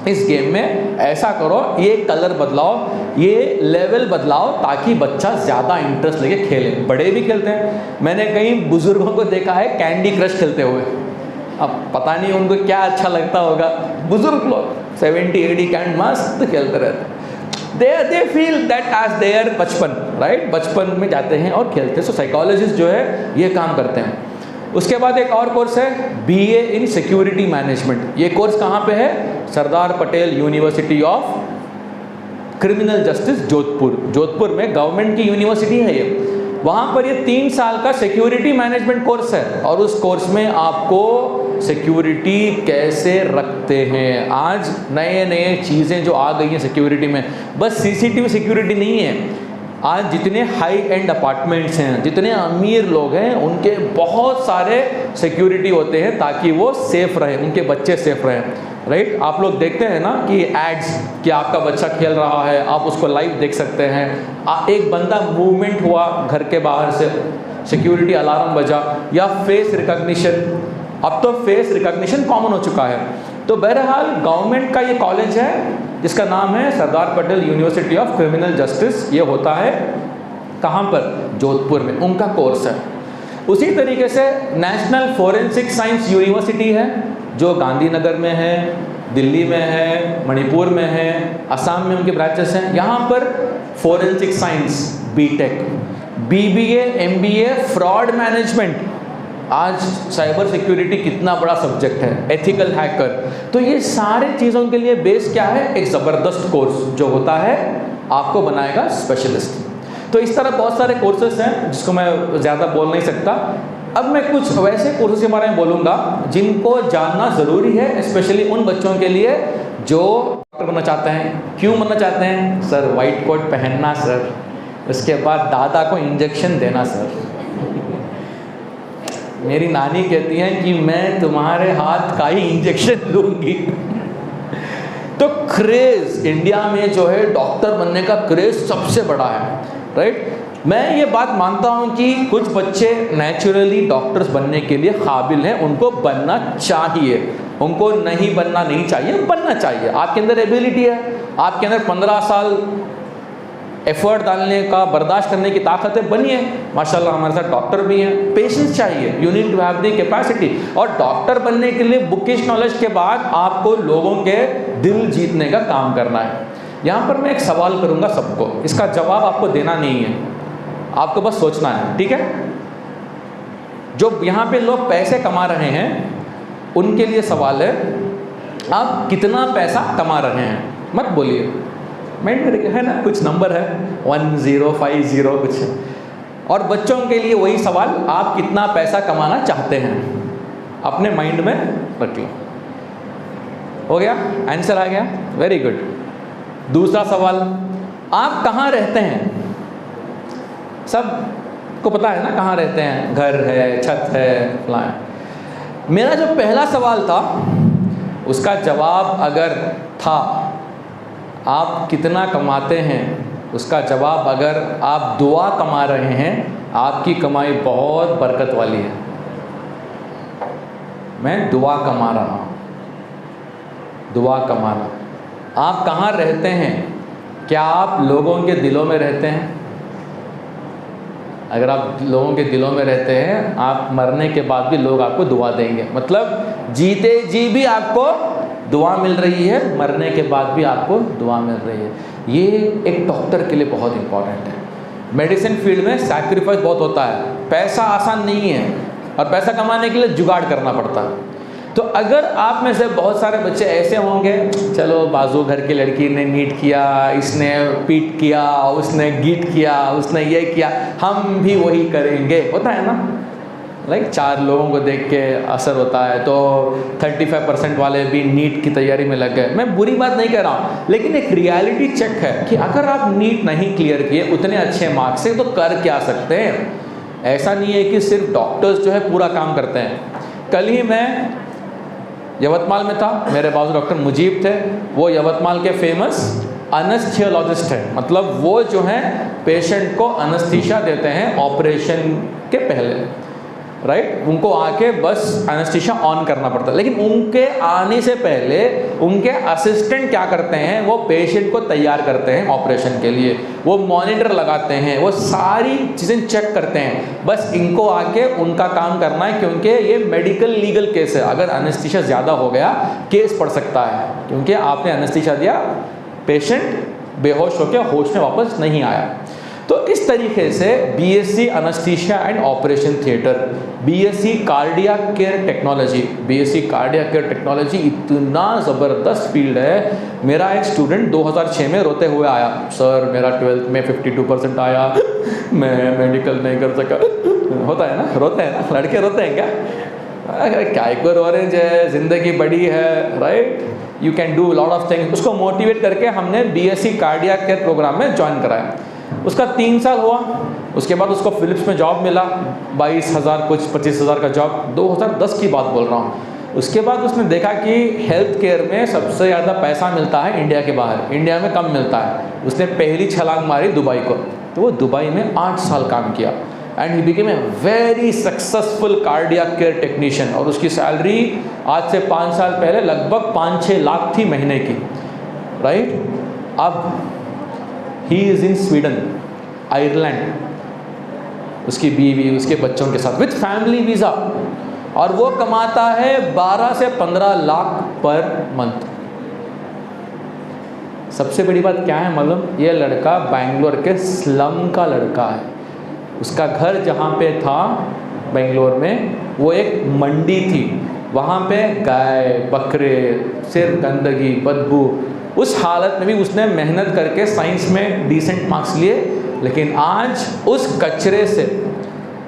A: इस गेम में ऐसा करो, ये कलर बदलाओ, ये लेवल बदलाओ, ताकि बच्चा ज़्यादा इंटरेस्ट लेके खेले। बड़े भी खेलते हैं, मैंने कई बुजुर्गों को देखा है कैंडी क्रश खेलते हुए। अब पता नहीं उनको क्या अच्छा लगता होगा, बुजुर्ग लोग 70-80 कैंड मस्त खेलते रहते हैं। they feel that as their बचपन, राइट, बचपन में जाते हैं और खेलते हैं। सो साइकोलॉजिस्ट जो है ये काम करते हैं। उसके बाद एक और कोर्स है BA इन सिक्योरिटी मैनेजमेंट। ये कोर्स कहाँ पे है? Sardar Patel university of criminal justice Jodhpur में गवर्नमेंट की यूनिवर्सिटी है ये। वहाँ पर ये 3 साल का सिक्योरिटी मैनेजमेंट कोर्स है और उस कोर्स में आपको सिक्योरिटी कैसे रखते हैं। आज नए नए चीज़ें जो आ गई हैं सिक्योरिटी में, बस CCTV सिक्योरिटी नहीं है। आज जितने हाई एंड अपार्टमेंट्स हैं, जितने अमीर लोग हैं, उनके बहुत सारे सिक्योरिटी होते हैं ताकि वो सेफ़ रहें, उनके बच्चे सेफ़ रहें। राइट? आप लोग देखते हैं ना कि एड्स कि आपका बच्चा खेल रहा है, आप उसको लाइव देख सकते हैं। एक बंदा मूवमेंट हुआ घर के बाहर से, सिक्योरिटी अलार्म बजा, या फेस रिकॉग्निशन, अब तो फेस रिकॉग्निशन कॉमन हो चुका है। तो बहरहाल गवर्नमेंट का ये कॉलेज है जिसका नाम है Sardar Patel university of criminal justice. ये होता है कहाँ पर? जोधपुर में, उनका कोर्स है। उसी तरीके से नेशनल फोरेंसिक साइंस यूनिवर्सिटी है जो गांधीनगर में है, दिल्ली में है, मणिपुर में है, असम में उनके ब्रांचेस हैं। यहाँ पर forensic science, BTech, BBA, MBA, fraud management, आज साइबर सिक्योरिटी कितना बड़ा सब्जेक्ट है, एथिकल हैकर, तो ये सारे चीज़ों के लिए बेस क्या है? एक ज़बरदस्त कोर्स जो होता है आपको बनाएगा स्पेशलिस्ट। तो इस तरह बहुत सारे कोर्सेस हैं जिसको मैं ज़्यादा बोल नहीं सकता। अब मैं कुछ वैसे कोर्सेज के बारे में बोलूँगा जिनको जानना ज़रूरी है, स्पेशली उन बच्चों के लिए जो डॉक्टर बनना चाहते हैं। क्यों बनना चाहते हैं? सर वाइट कोट पहनना सर, उसके बाद दादा को इंजेक्शन देना सर। मेरी नानी कहती हैं कि मैं तुम्हारे हाथ का ही इंजेक्शन लूँगी। तो क्रेज़ इंडिया में जो है डॉक्टर बनने का क्रेज़ सबसे बड़ा है, राइट? मैं ये बात मानता हूँ कि कुछ बच्चे नेचुरली डॉक्टर्स बनने के लिए काबिल हैं, उनको बनना चाहिए, उनको नहीं बनना नहीं चाहिए, बनना चाहिए। आपके अंदर एबिलिटी है, आपके अंदर 15 साल एफर्ट डालने का, बर्दाश्त करने की ताकत है, बनिए। माशाल्लाह हमारे साथ डॉक्टर भी हैं। पेशेंस चाहिए, you need to have the capacity. और डॉक्टर बनने के लिए बुकिश नॉलेज के बाद आपको लोगों के दिल जीतने का काम करना है। यहाँ पर मैं एक सवाल करूँगा सबको, इसका जवाब आपको देना नहीं है, आपको बस सोचना है, ठीक है? जो यहाँ पे लोग पैसे कमा रहे हैं उनके लिए सवाल है, आप कितना पैसा कमा रहे हैं? मत बोलिए, माइंड में है ना, कुछ नंबर है 1050 कुछ है। और बच्चों के लिए वही सवाल, आप कितना पैसा कमाना चाहते हैं? अपने माइंड में रख लो। हो गया? आंसर आ गया? Very good. दूसरा सवाल, आप कहाँ रहते हैं? सब को पता है ना कहाँ रहते हैं, घर है, छत है, फलां है। मेरा जो पहला सवाल था उसका जवाब अगर था आप कितना कमाते हैं, उसका जवाब अगर आप दुआ कमा रहे हैं, आपकी कमाई बहुत बरकत वाली है। मैं दुआ कमा रहा हूँ, दुआ कमाना। आप कहाँ रहते हैं? क्या आप लोगों के दिलों में रहते हैं? अगर आप लोगों के दिलों में रहते हैं, आप मरने के बाद भी लोग आपको दुआ देंगे। मतलब जीते जी भी आपको दुआ मिल रही है, मरने के बाद भी आपको दुआ मिल रही है। ये एक डॉक्टर के लिए बहुत इम्पॉर्टेंट है। मेडिसिन फील्ड में सैक्रिफाइस बहुत होता है, पैसा आसान नहीं है और पैसा कमाने के लिए जुगाड़ करना पड़ता है। तो अगर आप में से बहुत सारे बच्चे ऐसे होंगे, चलो बाजू घर की लड़की ने नीट किया, इसने पीट किया, उसने गीट किया, उसने ये किया, हम भी वही करेंगे, होता है ना? लाइक 4 लोगों को देख के असर होता है, तो 35% वाले भी नीट की तैयारी में लग गए। मैं बुरी बात नहीं कह रहा हूँ, लेकिन एक रियलिटी चेक है कि अगर आप नीट नहीं क्लियर किए उतने अच्छे मार्क्स से, तो कर क्या सकते हैं? ऐसा नहीं है कि सिर्फ डॉक्टर्स जो है पूरा काम करते हैं। कल ही मैं यवतमाल में था, मेरे बाजू डॉक्टर मुजीब थे, वो यवतमाल के फेमस एनेस्थीसियोलॉजिस्ट हैं। मतलब वो जो हैं पेशेंट को एनेस्थीसिया देते हैं ऑपरेशन के पहले, राइट? उनको आके बस एनेस्थीसिया ऑन करना पड़ता है, लेकिन उनके आने से पहले उनके असिस्टेंट क्या करते हैं, वो पेशेंट को तैयार करते हैं ऑपरेशन के लिए, वो मॉनिटर लगाते हैं, वो सारी चीज़ें चेक करते हैं। बस इनको आके उनका काम करना है, क्योंकि ये मेडिकल लीगल केस है। अगर एनेस्थीसिया ज़्यादा हो गया केस पड़ सकता है, क्योंकि आपने एनेस्थीसिया दिया, पेशेंट बेहोश होकर होश में वापस नहीं आया। तो इस तरीके से BSc anaesthesia and operation theatre, BSc cardiac care technology, BSc cardiac care technology इतना ज़बरदस्त फील्ड है। मेरा एक स्टूडेंट 2006 में रोते हुए आया, सर मेरा 12th में 52% आया, मैं मेडिकल नहीं कर सका। होता है ना, रोते हैं ना, लड़के रोते हैं क्या? अरे क्या को रो रहे हैं, ज़िंदगी बड़ी है, right? You can do lot of things. उसको मोटिवेट करके हमने बीएससी कार्डियक केयर प्रोग्राम में ज्वाइन कराया। उसका 3 साल हुआ, उसके बाद उसको फिलिप्स में जॉब मिला, 22,000 कुछ 25,000 का जॉब, 2010 की बात बोल रहा हूँ। उसके बाद उसने देखा कि हेल्थ केयर में सबसे ज़्यादा पैसा मिलता है इंडिया के बाहर, इंडिया में कम मिलता है। उसने पहली छलांग मारी दुबई को, तो वो दुबई में 8 साल काम किया and he became a very successful cardiac care technician. और उसकी सैलरी आज से 5 साल पहले लगभग 5-6 लाख थी महीने की, राइट। अब he is in Sweden, Ireland, उसकी बीवी उसके बच्चों के साथ विथ फैमिली वीज़ा, और वो कमाता है 12 से 15 लाख पर मंथ। सबसे बड़ी बात क्या है मालूम, ये लड़का बेंगलोर के स्लम का लड़का है। उसका घर जहाँ पे था बेंगलोर में, वो एक मंडी थी, वहाँ पे गाय बकरे, सिर्फ गंदगी बदबू। उस हालत में भी उसने मेहनत करके साइंस में डिसेंट मार्क्स लिए, लेकिन आज उस कचरे से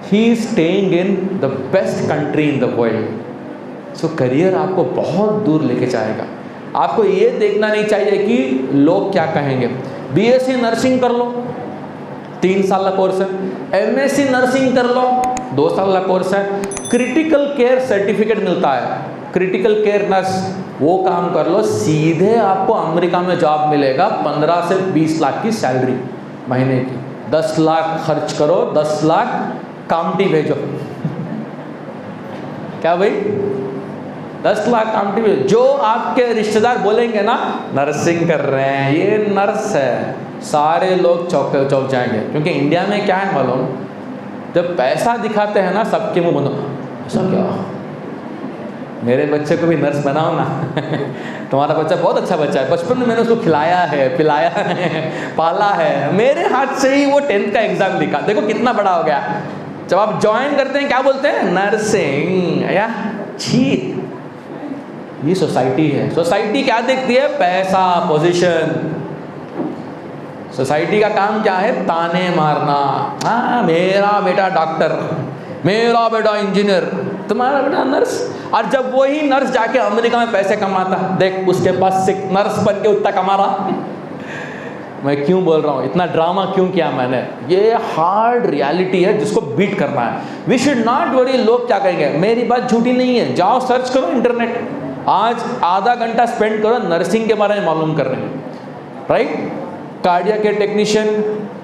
A: he is staying in the best country in the world. So career आपको बहुत दूर लेके जाएगा। आपको ये देखना नहीं चाहिए कि लोग क्या कहेंगे। बीएससी नर्सिंग कर लो, 3 साल का कोर्स है। एमएससी नर्सिंग कर लो, 2 साल का कोर्स है। क्रिटिकल केयर सर्टिफिकेट मिलता है, क्रिटिकल केयर नर्स, वो काम कर लो, सीधे आपको अमेरिका में जॉब मिलेगा। 15 से 20 लाख की सैलरी महीने की, 10 लाख खर्च करो, 10 लाख कामटी भेजो। क्या भाई, 10 लाख कामटी भेजो। जो आपके रिश्तेदार बोलेंगे ना नर्सिंग कर रहे हैं, ये नर्स है, सारे लोग चौक जाएंगे। क्योंकि इंडिया में क्या है मालूम, जब पैसा दिखाते हैं ना सबके मुंह बंद, ऐसा क्या, मेरे बच्चे को भी नर्स बनाओ ना। तुम्हारा बच्चा बहुत अच्छा बच्चा है, बचपन में मैंने उसको खिलाया है, पिलाया है, पाला है, मेरे हाथ से ही वो 10th का एग्जाम लिखा, देखो कितना बड़ा हो गया। जब आप ज्वाइन करते हैं क्या बोलते हैं, नर्सिंग, या छी। ये सोसाइटी है। सोसाइटी क्या देखती है, पैसा, पोजीशन। सोसाइटी का काम क्या है, ताने मारना। हाँ, मेरा बेटा डॉक्टर, मेरा बेटा इंजीनियर, तुम्हारा बेटा नर्स। और जब वही नर्स जाके अमेरिका में पैसे कमाता, देख उसके पास नर्स बन के उतना कमा रहा। मैं क्यों बोल रहा हूँ, इतना ड्रामा क्यों किया मैंने, ये हार्ड रियलिटी है जिसको बीट करना है। वी शुड नॉट वरी लोग क्या कहेंगे। मेरी बात झूठी नहीं है, जाओ सर्च करो इंटरनेट, आज आधा घंटा स्पेंड करो नर्सिंग के बारे में मालूम करने में, right. Cardiac care technician,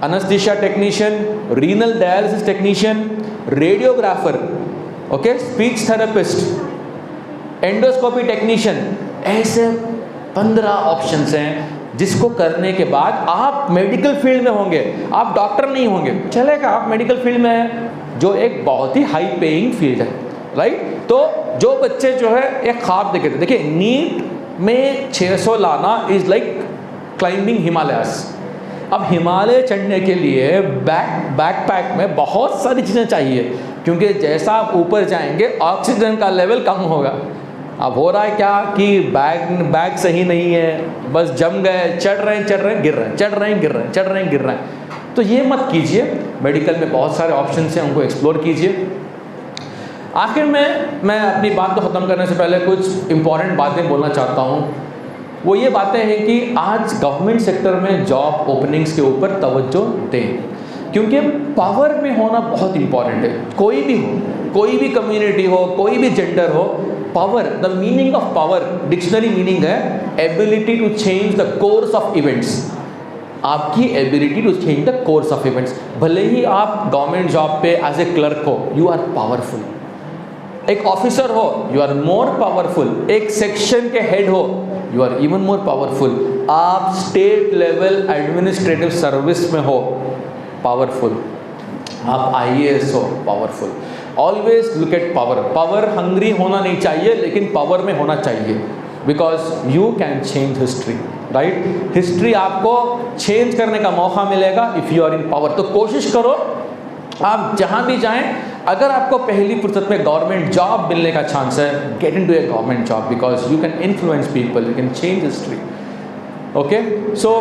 A: anaesthesia technician, renal dialysis technician, radiographer, okay, speech therapist, endoscopy technician, ऐसे 15 ऑप्शंस हैं जिसको करने के बाद आप मेडिकल फील्ड में होंगे। आप डॉक्टर नहीं होंगे, चलेगा, आप मेडिकल फील्ड में हैं, जो एक बहुत ही हाई पेइंग फील्ड है, राइट। तो जो बच्चे जो है एक ख्वाब देखे थे, देखिए नीट में 600 लाना इज लाइक क्लाइंबिंग हिमालयास। अब हिमालय चढ़ने के लिए बैकपैक में बहुत सारी चीज़ें चाहिए, क्योंकि जैसा आप ऊपर जाएंगे ऑक्सीजन का लेवल कम होगा। अब हो रहा है क्या कि बैग सही नहीं है, बस जम गए, चढ़ रहे हैं गिर रहे हैं, चढ़ रहे हैं गिर रहे हैं, चढ़ रहे हैं गिर रहे हैं। तो ये मत कीजिए। मेडिकल में बहुत सारे ऑप्शन हैं, उनको एक्सप्लोर कीजिए। आखिर में मैं अपनी बात को ख़त्म करने से पहले कुछ इंपॉर्टेंट बातें बोलना चाहता हूँ। वो ये बातें हैं कि आज गवर्नमेंट सेक्टर में जॉब ओपनिंग्स के ऊपर तवज्जो दें, क्योंकि पावर में होना बहुत इंपॉर्टेंट है। कोई भी हो, कोई भी कम्युनिटी हो, कोई भी जेंडर हो, power, the meaning of power, dictionary meaning है ability to change the course of events. आपकी ability to change the course of events. भले ही आप गवर्नमेंट जॉब पे एज ए क्लर्क हो, यू आर पावरफुल। एक ऑफिसर हो, यू आर मोर पावरफुल। एक सेक्शन के हेड हो, you are even more powerful. आप स्टेट लेवल एडमिनिस्ट्रेटिव सर्विस में हो, पावरफुल। आप IAS हो, powerful. Always look at power. Power hungry होना नहीं चाहिए, लेकिन पावर में होना चाहिए, because you can change history, right. History आपको चेंज करने का मौका मिलेगा if you are in power. तो कोशिश करो आप जहाँ भी जाएं, अगर आपको पहली फुर्सत में गवर्नमेंट जॉब मिलने का चांस है, get into a government job, because you can influence people, you can change history, okay. So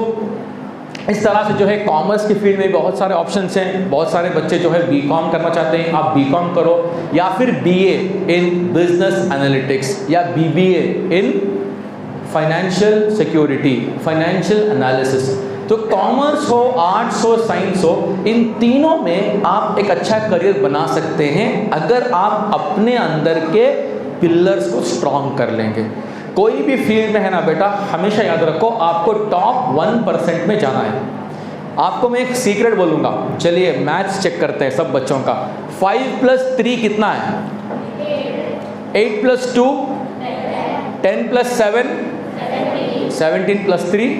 A: इस तरह से जो है कॉमर्स की फील्ड में बहुत सारे ऑप्शंस हैं। बहुत सारे बच्चे जो है BCom करना चाहते हैं, आप BCom करो, या फिर BA इन बिजनेस एनालिटिक्स, या BBA in financial security, financial analysis. तो कॉमर्स हो, आर्ट्स हो, साइंस हो, इन तीनों में आप एक अच्छा करियर बना सकते हैं अगर आप अपने अंदर के पिलर्स को स्ट्रॉन्ग कर लेंगे। कोई भी फील्ड में है ना बेटा, हमेशा याद रखो आपको टॉप 1% में जाना है। आपको मैं एक सीक्रेट बोलूँगा, चलिए मैथ्स चेक करते हैं सब बच्चों का। 5 + 3 कितना है? 8 + 2 10 + 7 17 + 3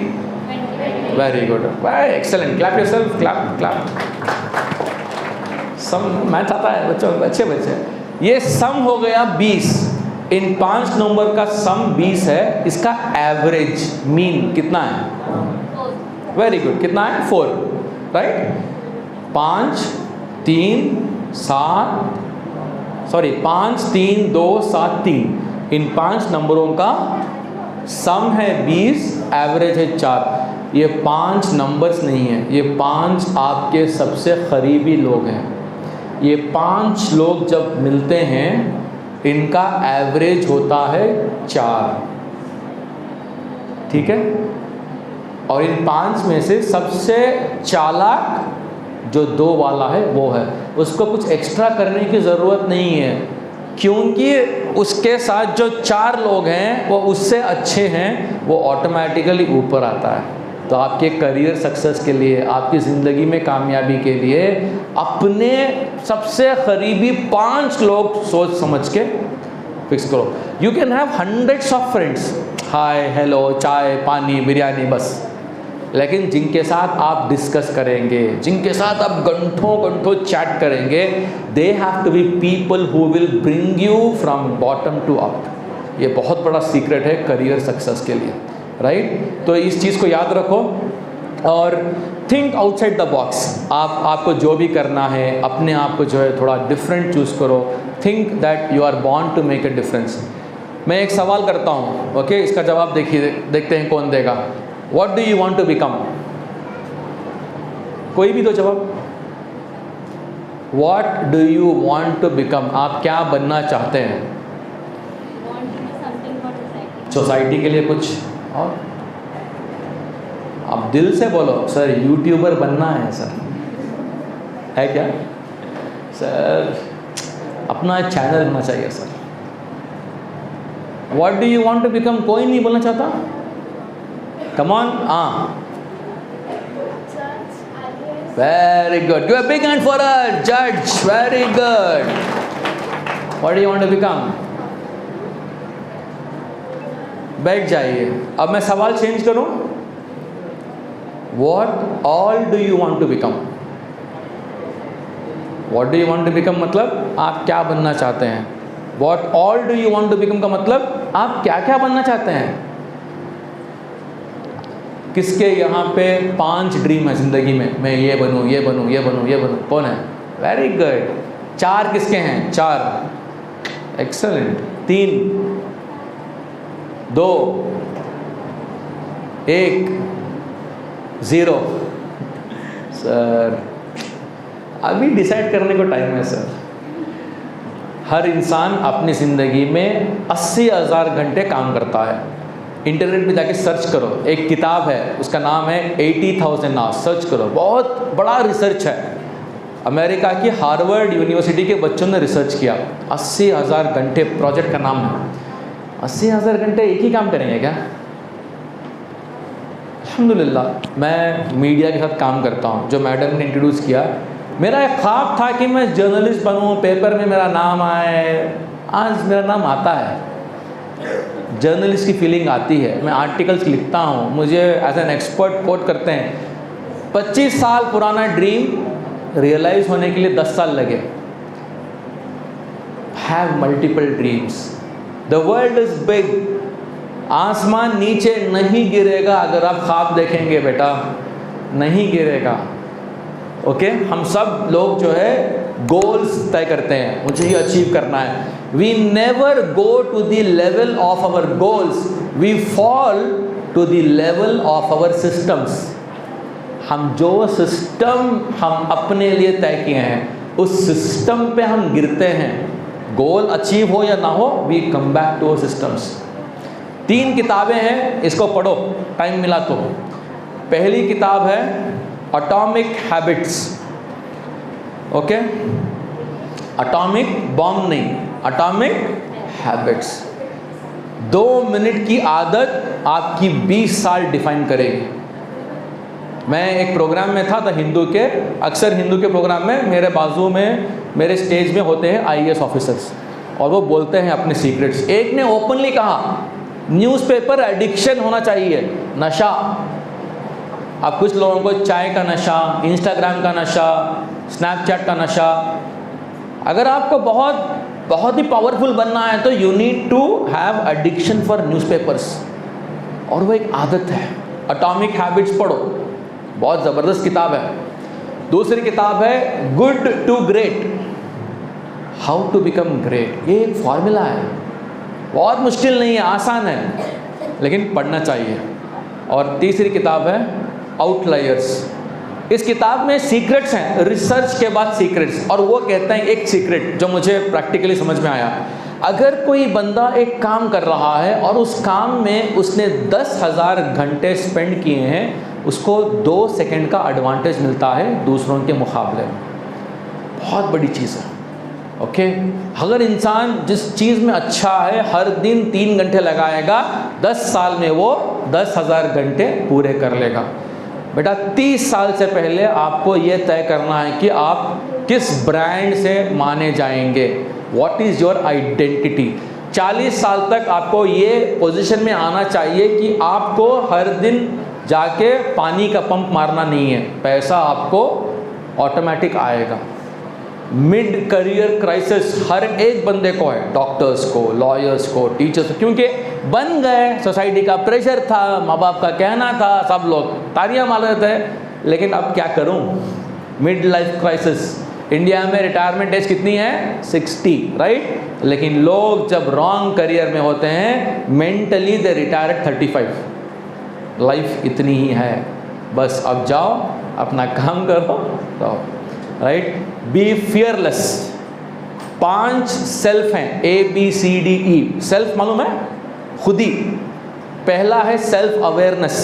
A: very good, very excellent, clap yourself, clap clap. Some math आता है बच्चों, अच्छे बच्चे। ये सम हो गया 20, इन 5 नंबर का सम 20 है, इसका एवरेज मीन कितना है? वेरी गुड, कितना है? 4, राइट। 5 3 3 2 7 3, इन 5 नंबरों का सम है 20, एवरेज है 4। ये 5 नंबर्स नहीं है, ये 5 आपके सबसे करीबी लोग हैं। ये 5 लोग जब मिलते हैं इनका एवरेज होता है 4, ठीक है। और इन 5 में से सबसे चालाक जो 2 वाला है वो है, उसको कुछ एक्स्ट्रा करने की ज़रूरत नहीं है, क्योंकि उसके साथ जो 4 लोग हैं वो उससे अच्छे हैं, वो ऑटोमेटिकली ऊपर आता है। तो आपके करियर सक्सेस के लिए, आपकी ज़िंदगी में कामयाबी के लिए अपने सबसे करीबी 5 लोग सोच समझ के फिक्स करो। You can have hundreds of friends, hi hello चाय पानी बिरयानी बस, लेकिन जिनके साथ आप डिस्कस करेंगे, जिनके साथ आप घंटों घंटों चैट करेंगे, they have to be people who will bring you from bottom to up. ये बहुत बड़ा सीक्रेट है करियर सक्सेस के लिए, राइट। तो इस चीज़ को याद रखो और थिंक आउटसाइड द बॉक्स। आपको जो भी करना है, अपने आप को जो है थोड़ा डिफरेंट चूज़ करो। Think that you are born to make a difference. मैं एक सवाल करता हूँ, ओके, इसका जवाब देखते हैं कौन देगा। What do you want to become? कोई भी दो जवाब। What do you want to become? आप क्या बनना चाहते हैं? सोसाइटी के लिए कुछ और? आप दिल से बोलो सर यूट्यूबर बनना है सर, है क्या सर? अपना चैनल बनना चाहिए sir. What do you want to become? कोई नहीं बोलना चाहता? Come on, Very good. Give a big hand for her, judge. Very good. What do you want to become? बैठ जाइए। अब मैं सवाल चेंज करूं। What all do you want to become? What do you want to become मतलब आप क्या बनना चाहते हैं। What all do you want to become का मतलब आप क्या क्या बनना चाहते हैं। किसके यहाँ पे 5 ड्रीम है ज़िंदगी में, मैं ये बनूँ ये बनूँ ये बनूँ ये बनूँ, कौन है? Very good. 4 किसके हैं? 4, एक्सेलेंट। 3 2 1 0। सर अभी डिसाइड करने को टाइम है सर। हर इंसान अपनी ज़िंदगी में 80,000 घंटे काम करता है। इंटरनेट पे जाके सर्च करो, एक किताब है उसका नाम है 80,000 आवर्स, सर्च करो, बहुत बड़ा रिसर्च है। अमेरिका की हार्वर्ड यूनिवर्सिटी के बच्चों ने रिसर्च किया। 80,000 घंटे प्रोजेक्ट का नाम है। 80,000 घंटे एक ही काम करेंगे क्या? अल्हम्दुलिल्लाह मैं मीडिया के साथ काम करता हूँ। जो मैडम ने इंट्रोड्यूस किया, मेरा एक ख्वाब था कि मैं जर्नलिस्ट बनूँ, पेपर में मेरा नाम आए। आज मेरा नाम आता है, जर्नलिस्ट की फीलिंग आती है। मैं आर्टिकल्स लिखता हूँ, मुझे एज एन एक्सपर्ट कोट करते हैं। 25 साल पुराना ड्रीम रियलाइज होने के लिए 10 साल लगे। Have multiple dreams. The world is big. आसमान नीचे नहीं गिरेगा अगर आप ख्वाब देखेंगे बेटा, नहीं गिरेगा। ओके हम सब लोग जो है गोल्स तय करते हैं, मुझे ये अचीव करना है। We never go to the level of our goals, we fall to the level of our systems. हम जो सिस्टम हम अपने लिए तय किए हैं उस सिस्टम पे हम गिरते हैं। गोल अचीव हो या ना हो, we come back to our systems. 3 किताबें हैं, इसको पढ़ो टाइम मिला तो। पहली किताब है atomic habits. Okay, atomic bomb नहीं, एटॉमिक हैबिट्स। 2 मिनट की आदत आपकी 20 साल डिफाइन करेगी। मैं एक प्रोग्राम में था हिंदू के, अक्सर हिंदू के प्रोग्राम में मेरे बाजू में मेरे स्टेज में होते हैं IAS ऑफिसर्स और वो बोलते हैं अपने सीक्रेट्स। एक ने ओपनली कहा न्यूज़पेपर एडिक्शन होना चाहिए, नशा। अब कुछ लोगों को चाय का नशा, इंस्टाग्राम का नशा, स्नैपचैट का नशा। अगर आपको बहुत ही पावरफुल बनना है तो you need to have addiction for newspapers, और वो एक आदत है। एटॉमिक हैबिट्स पढ़ो, बहुत ज़बरदस्त किताब है। दूसरी किताब है good to great, how to become great. ये एक फॉर्मूला है, बहुत मुश्किल नहीं है, आसान है, लेकिन पढ़ना चाहिए। और तीसरी किताब है आउटलायर्स। इस किताब में सीक्रेट्स हैं, रिसर्च के बाद सीक्रेट्स। और वो कहते हैं एक सीक्रेट जो मुझे प्रैक्टिकली समझ में आया, अगर कोई बंदा एक काम कर रहा है और उस काम में उसने 10,000 घंटे स्पेंड किए हैं, उसको 2 सेकंड का एडवांटेज मिलता है दूसरों के मुकाबले में। बहुत बड़ी चीज़ है, ओके। अगर इंसान जिस चीज़ में अच्छा है हर दिन 3 घंटे लगाएगा, 10 साल में वो 10,000 घंटे पूरे कर लेगा। बेटा 30 साल से पहले आपको ये तय करना है कि आप किस ब्रांड से माने जाएंगे, व्हाट इज़ योर आइडेंटिटी। 40 साल तक आपको ये पोजीशन में आना चाहिए कि आपको हर दिन जाके पानी का पंप मारना नहीं है, पैसा आपको ऑटोमेटिक आएगा। मिड करियर क्राइसिस हर एक बंदे को है, डॉक्टर्स को, लॉयर्स को, टीचर्स को, क्योंकि बन गए, सोसाइटी का प्रेशर था, माँ बाप का कहना था, सब लोग तालियां मार रहे थे। लेकिन अब क्या करूं, मिड लाइफ क्राइसिस। इंडिया में रिटायरमेंट एज कितनी है? 60, राइट। लेकिन लोग जब रॉन्ग करियर में होते हैं, mentally they retire at 35। Life इतनी ही है, बस अब जाओ अपना काम करो, राइट। Be fearless. 5 सेल्फ हैं, ABCDE। सेल्फ मालूम है? खुदी। पहला है सेल्फ अवेयरनेस,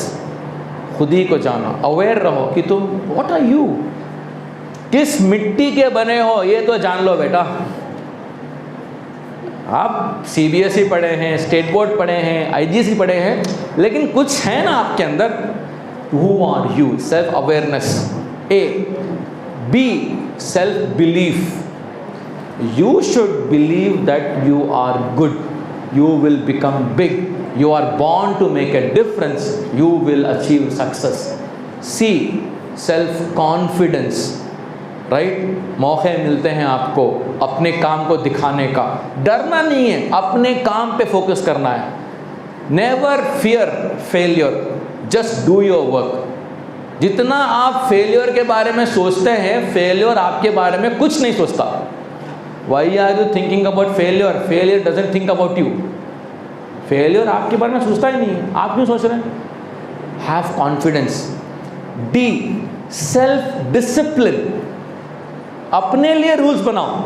A: खुदी को जानो, अवेयर रहो कि तुम व्हाट आर यू, किस मिट्टी के बने हो, ये तो जान लो बेटा। आप CBSE पढ़े हैं, स्टेट बोर्ड पढ़े हैं, IGC पढ़े हैं, लेकिन कुछ है ना आपके अंदर, who are you, self awareness. A। B, self belief. You should believe that you are good, you will become big, you are born to make a difference, you will achieve success. C, self confidence, right। मौके मिलते हैं आपको अपने काम को दिखाने का, डरना नहीं है, अपने काम पे फोकस करना है। Never fear failure, just do your work. जितना आप फेलियर के बारे में सोचते हैं, फेलियर आपके बारे में कुछ नहीं सोचता। Why are you thinking about failure? Failure doesn't think about you. Failure आपके बारे में सोचता ही नहीं है, आप क्यों सोच रहे हैं? Have confidence. D, self discipline. अपने लिए रूल्स बनाओ,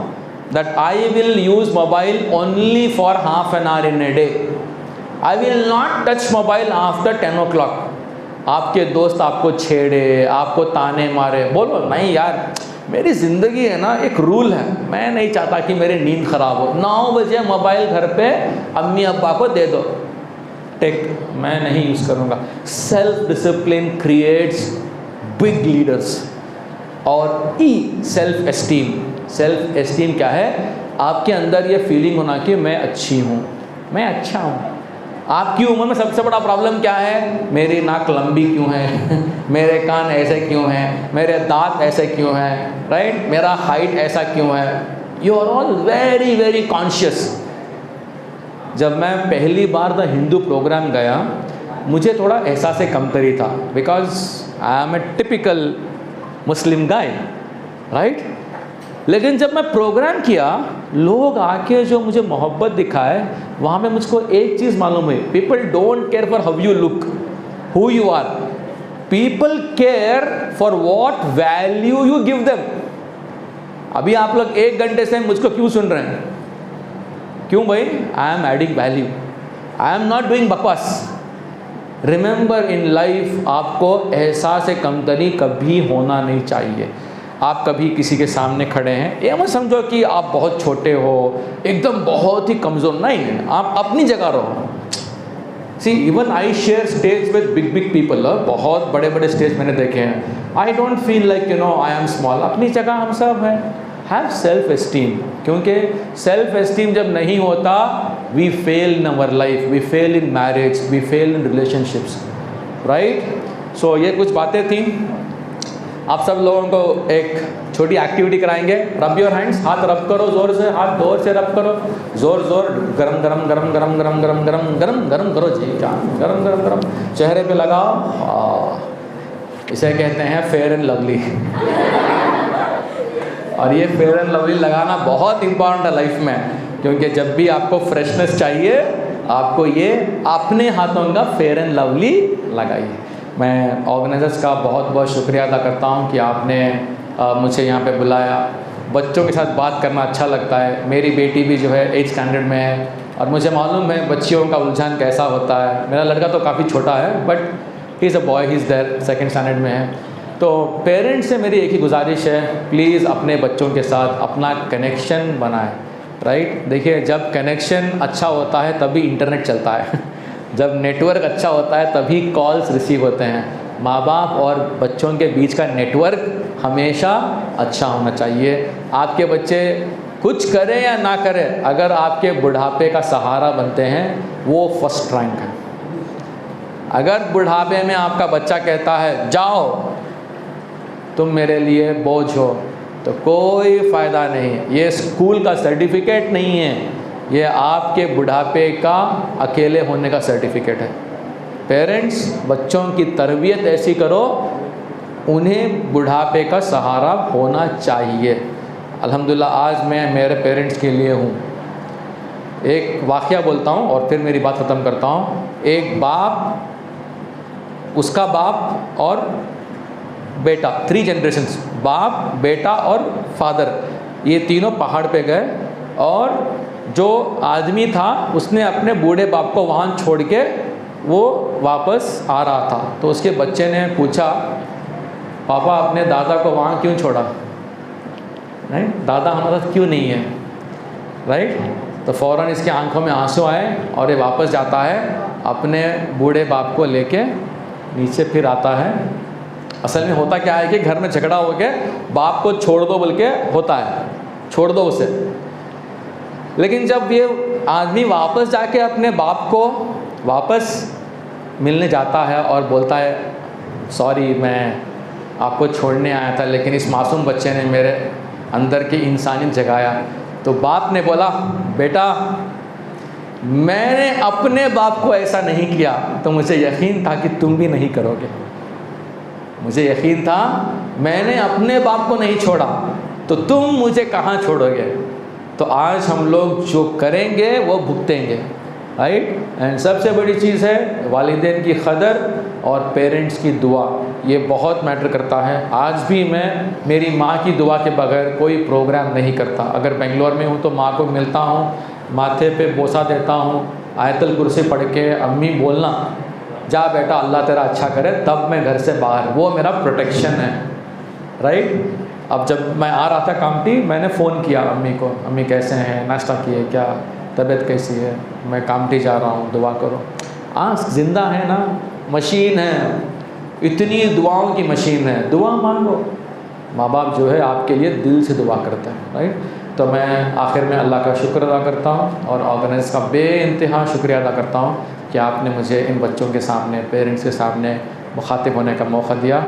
A: that I will use mobile only for half an hour in a day. I will not touch mobile after 10 o'clock. आपके दोस्त आपको छेड़े, आपको ताने मारे, बोलो नहीं यार, मेरी ज़िंदगी है ना, एक रूल है, मैं नहीं चाहता कि मेरी नींद ख़राब हो। 9 बजे मोबाइल घर पे अम्मी अब्बा को दे दो, टेक, मैं नहीं यूज़ करूँगा। Self discipline creates big leaders. और E, self esteem. Self esteem क्या है? आपके अंदर ये फीलिंग होना कि मैं अच्छी हूँ, मैं अच्छा हूँ। आपकी उम्र में सबसे बड़ा प्रॉब्लम क्या है? मेरी नाक लंबी क्यों है, मेरे कान ऐसे क्यों हैं, मेरे दांत ऐसे क्यों हैं, राइट, मेरा हाइट ऐसा क्यों है। You are all very very conscious. जब मैं पहली बार द हिंदू प्रोग्राम गया, मुझे थोड़ा एहसास कमतरी था, because I am a typical Muslim guy, right. लेकिन जब मैं प्रोग्राम किया, लोग आके जो मुझे मोहब्बत दिखाए, वहाँ पे मुझको एक चीज़ मालूम हुई, people don't care for how you look, who you are, people care for what value you give them. अभी आप लोग 1 घंटे से मुझको क्यों सुन रहे हैं? क्यों भाई? I am adding value, I am not doing बकवास। रिमेंबर इन लाइफ, आपको एहसास कमतरी कभी होना नहीं चाहिए। आप कभी किसी के सामने खड़े हैं, ये मत समझो कि आप बहुत छोटे हो, एकदम बहुत ही कमज़ोर, नहीं, आप अपनी जगह रहो। See even I share stage with big big people, बहुत बड़े बड़े स्टेज मैंने देखे हैं। I don't feel like I am small, अपनी जगह हम सब हैं। हैव सेल्फ एस्टीम, क्योंकि सेल्फ एस्टीम जब नहीं होता, we fail in our life, we fail in marriage, we fail in relationships, right. So ये कुछ बातें थी। आप सब लोगों को एक छोटी एक्टिविटी कराएंगे। रब योर हैंड्स, हाथ रब करो जोर से, हाथ जोर से रब करो, जोर जोर, गरम गरम गरम गरम गरम गरम गरम गरम गरम करो जी, जान गरम गरम गरम चेहरे पे लगाओ। इसे कहते हैं फेयर एंड लवली। और ये फेयर एंड लवली लगाना बहुत इंपॉर्टेंट है लाइफ में, क्योंकि जब भी आपको फ्रेशनेस चाहिए, आपको ये अपने हाथों का फेयर एंड लवली लगाइए। मैं ऑर्गेनाइजर्स का बहुत बहुत शुक्रिया अदा करता हूँ कि आपने मुझे यहाँ पे बुलाया। बच्चों के साथ बात करना अच्छा लगता है। मेरी बेटी भी जो है 8th स्टैंडर्ड में है, और मुझे मालूम है बच्चियों का उलझन कैसा होता है। मेरा लड़का तो काफ़ी छोटा है, but he is a boy, he is there, 2nd standard में है। तो पेरेंट्स से मेरी एक ही गुजारिश है, प्लीज़ अपने बच्चों के साथ अपना कनेक्शन बनाएं, राइट। देखिए, जब कनेक्शन अच्छा होता है तभी इंटरनेट चलता है। जब नेटवर्क अच्छा होता है तभी कॉल्स रिसीव होते हैं। माँ बाप और बच्चों के बीच का नेटवर्क हमेशा अच्छा होना चाहिए। आपके बच्चे कुछ करें या ना करें, अगर आपके बुढ़ापे का सहारा बनते हैं, वो फर्स्ट रैंक है। अगर बुढ़ापे में आपका बच्चा कहता है जाओ तुम मेरे लिए बोझ हो, तो कोई फ़ायदा नहीं। ये स्कूल का सर्टिफिकेट नहीं है, ये आपके बुढ़ापे का अकेले होने का सर्टिफिकेट है। पेरेंट्स, बच्चों की तरबियत ऐसी करो, उन्हें बुढ़ापे का सहारा होना चाहिए। अल्हम्दुलिल्लाह आज मैं मेरे पेरेंट्स के लिए हूँ। एक वाक़या बोलता हूँ और फिर मेरी बात ख़त्म करता हूँ। एक बाप, उसका बाप और बेटा, 3 जनरेशन्स, बाप, बेटा और फादर, ये तीनों पहाड़ पे गए, और जो आदमी था उसने अपने बूढ़े बाप को वहाँ छोड़ के वो वापस आ रहा था। तो उसके बच्चे ने पूछा, पापा अपने दादा को वहाँ क्यों छोड़ा, राइट, दादा हमारा क्यों नहीं है, राइट। तो फ़ौरन इसकी आंखों में आंसू आए और ये वापस जाता है, अपने बूढ़े बाप को लेके नीचे फिर आता है। असल में होता क्या है कि घर में झगड़ा हो के बाप को छोड़ दो बोल के होता है, छोड़ दो उसे। लेकिन जब ये आदमी वापस जाके अपने बाप को वापस मिलने जाता है और बोलता है, सॉरी मैं आपको छोड़ने आया था, लेकिन इस मासूम बच्चे ने मेरे अंदर की इंसानियत जगाया। तो बाप ने बोला, बेटा मैंने अपने बाप को ऐसा नहीं किया, तो मुझे यकीन था कि तुम भी नहीं करोगे। मुझे यकीन था, मैंने अपने बाप को नहीं छोड़ा, तो तुम मुझे कहाँ छोड़ोगे। तो आज हम लोग जो करेंगे वो भुगतेंगे, राइट। एंड सबसे बड़ी चीज़ है वालिदैन की कदर और पेरेंट्स की दुआ, ये बहुत मैटर करता है। आज भी मैं मेरी माँ की दुआ के बगैर कोई प्रोग्राम नहीं करता। अगर बेंगलोर में हूँ तो माँ को मिलता हूँ, माथे पे बोसा देता हूँ, आयतल कुर्सी पढ़ के अम्मी बोलना जा बेटा अल्लाह तेरा अच्छा करे, तब मैं घर से बाहर, वो मेरा प्रोटेक्शन है, राइट। अब जब मैं आ रहा था कामटी, मैंने फ़ोन किया अम्मी को, अम्मी कैसे हैं, नाश्ता किए क्या, तबीयत कैसी है, मैं कामटी जा रहा हूँ, दुआ करो। आँख ज़िंदा है ना, मशीन है, इतनी दुआओं की मशीन है, दुआ मांगो। माँ बाप जो है आपके लिए दिल से दुआ करते हैं, राइट। तो मैं आखिर में अल्लाह का शुक्र अदा करता हूँ और ऑर्गेनाइज का बेइंतहा शुक्रिया अदा करता हूँ कि आपने मुझे इन बच्चों के सामने, पेरेंट्स के सामने मुखातिब होने का मौका दिया।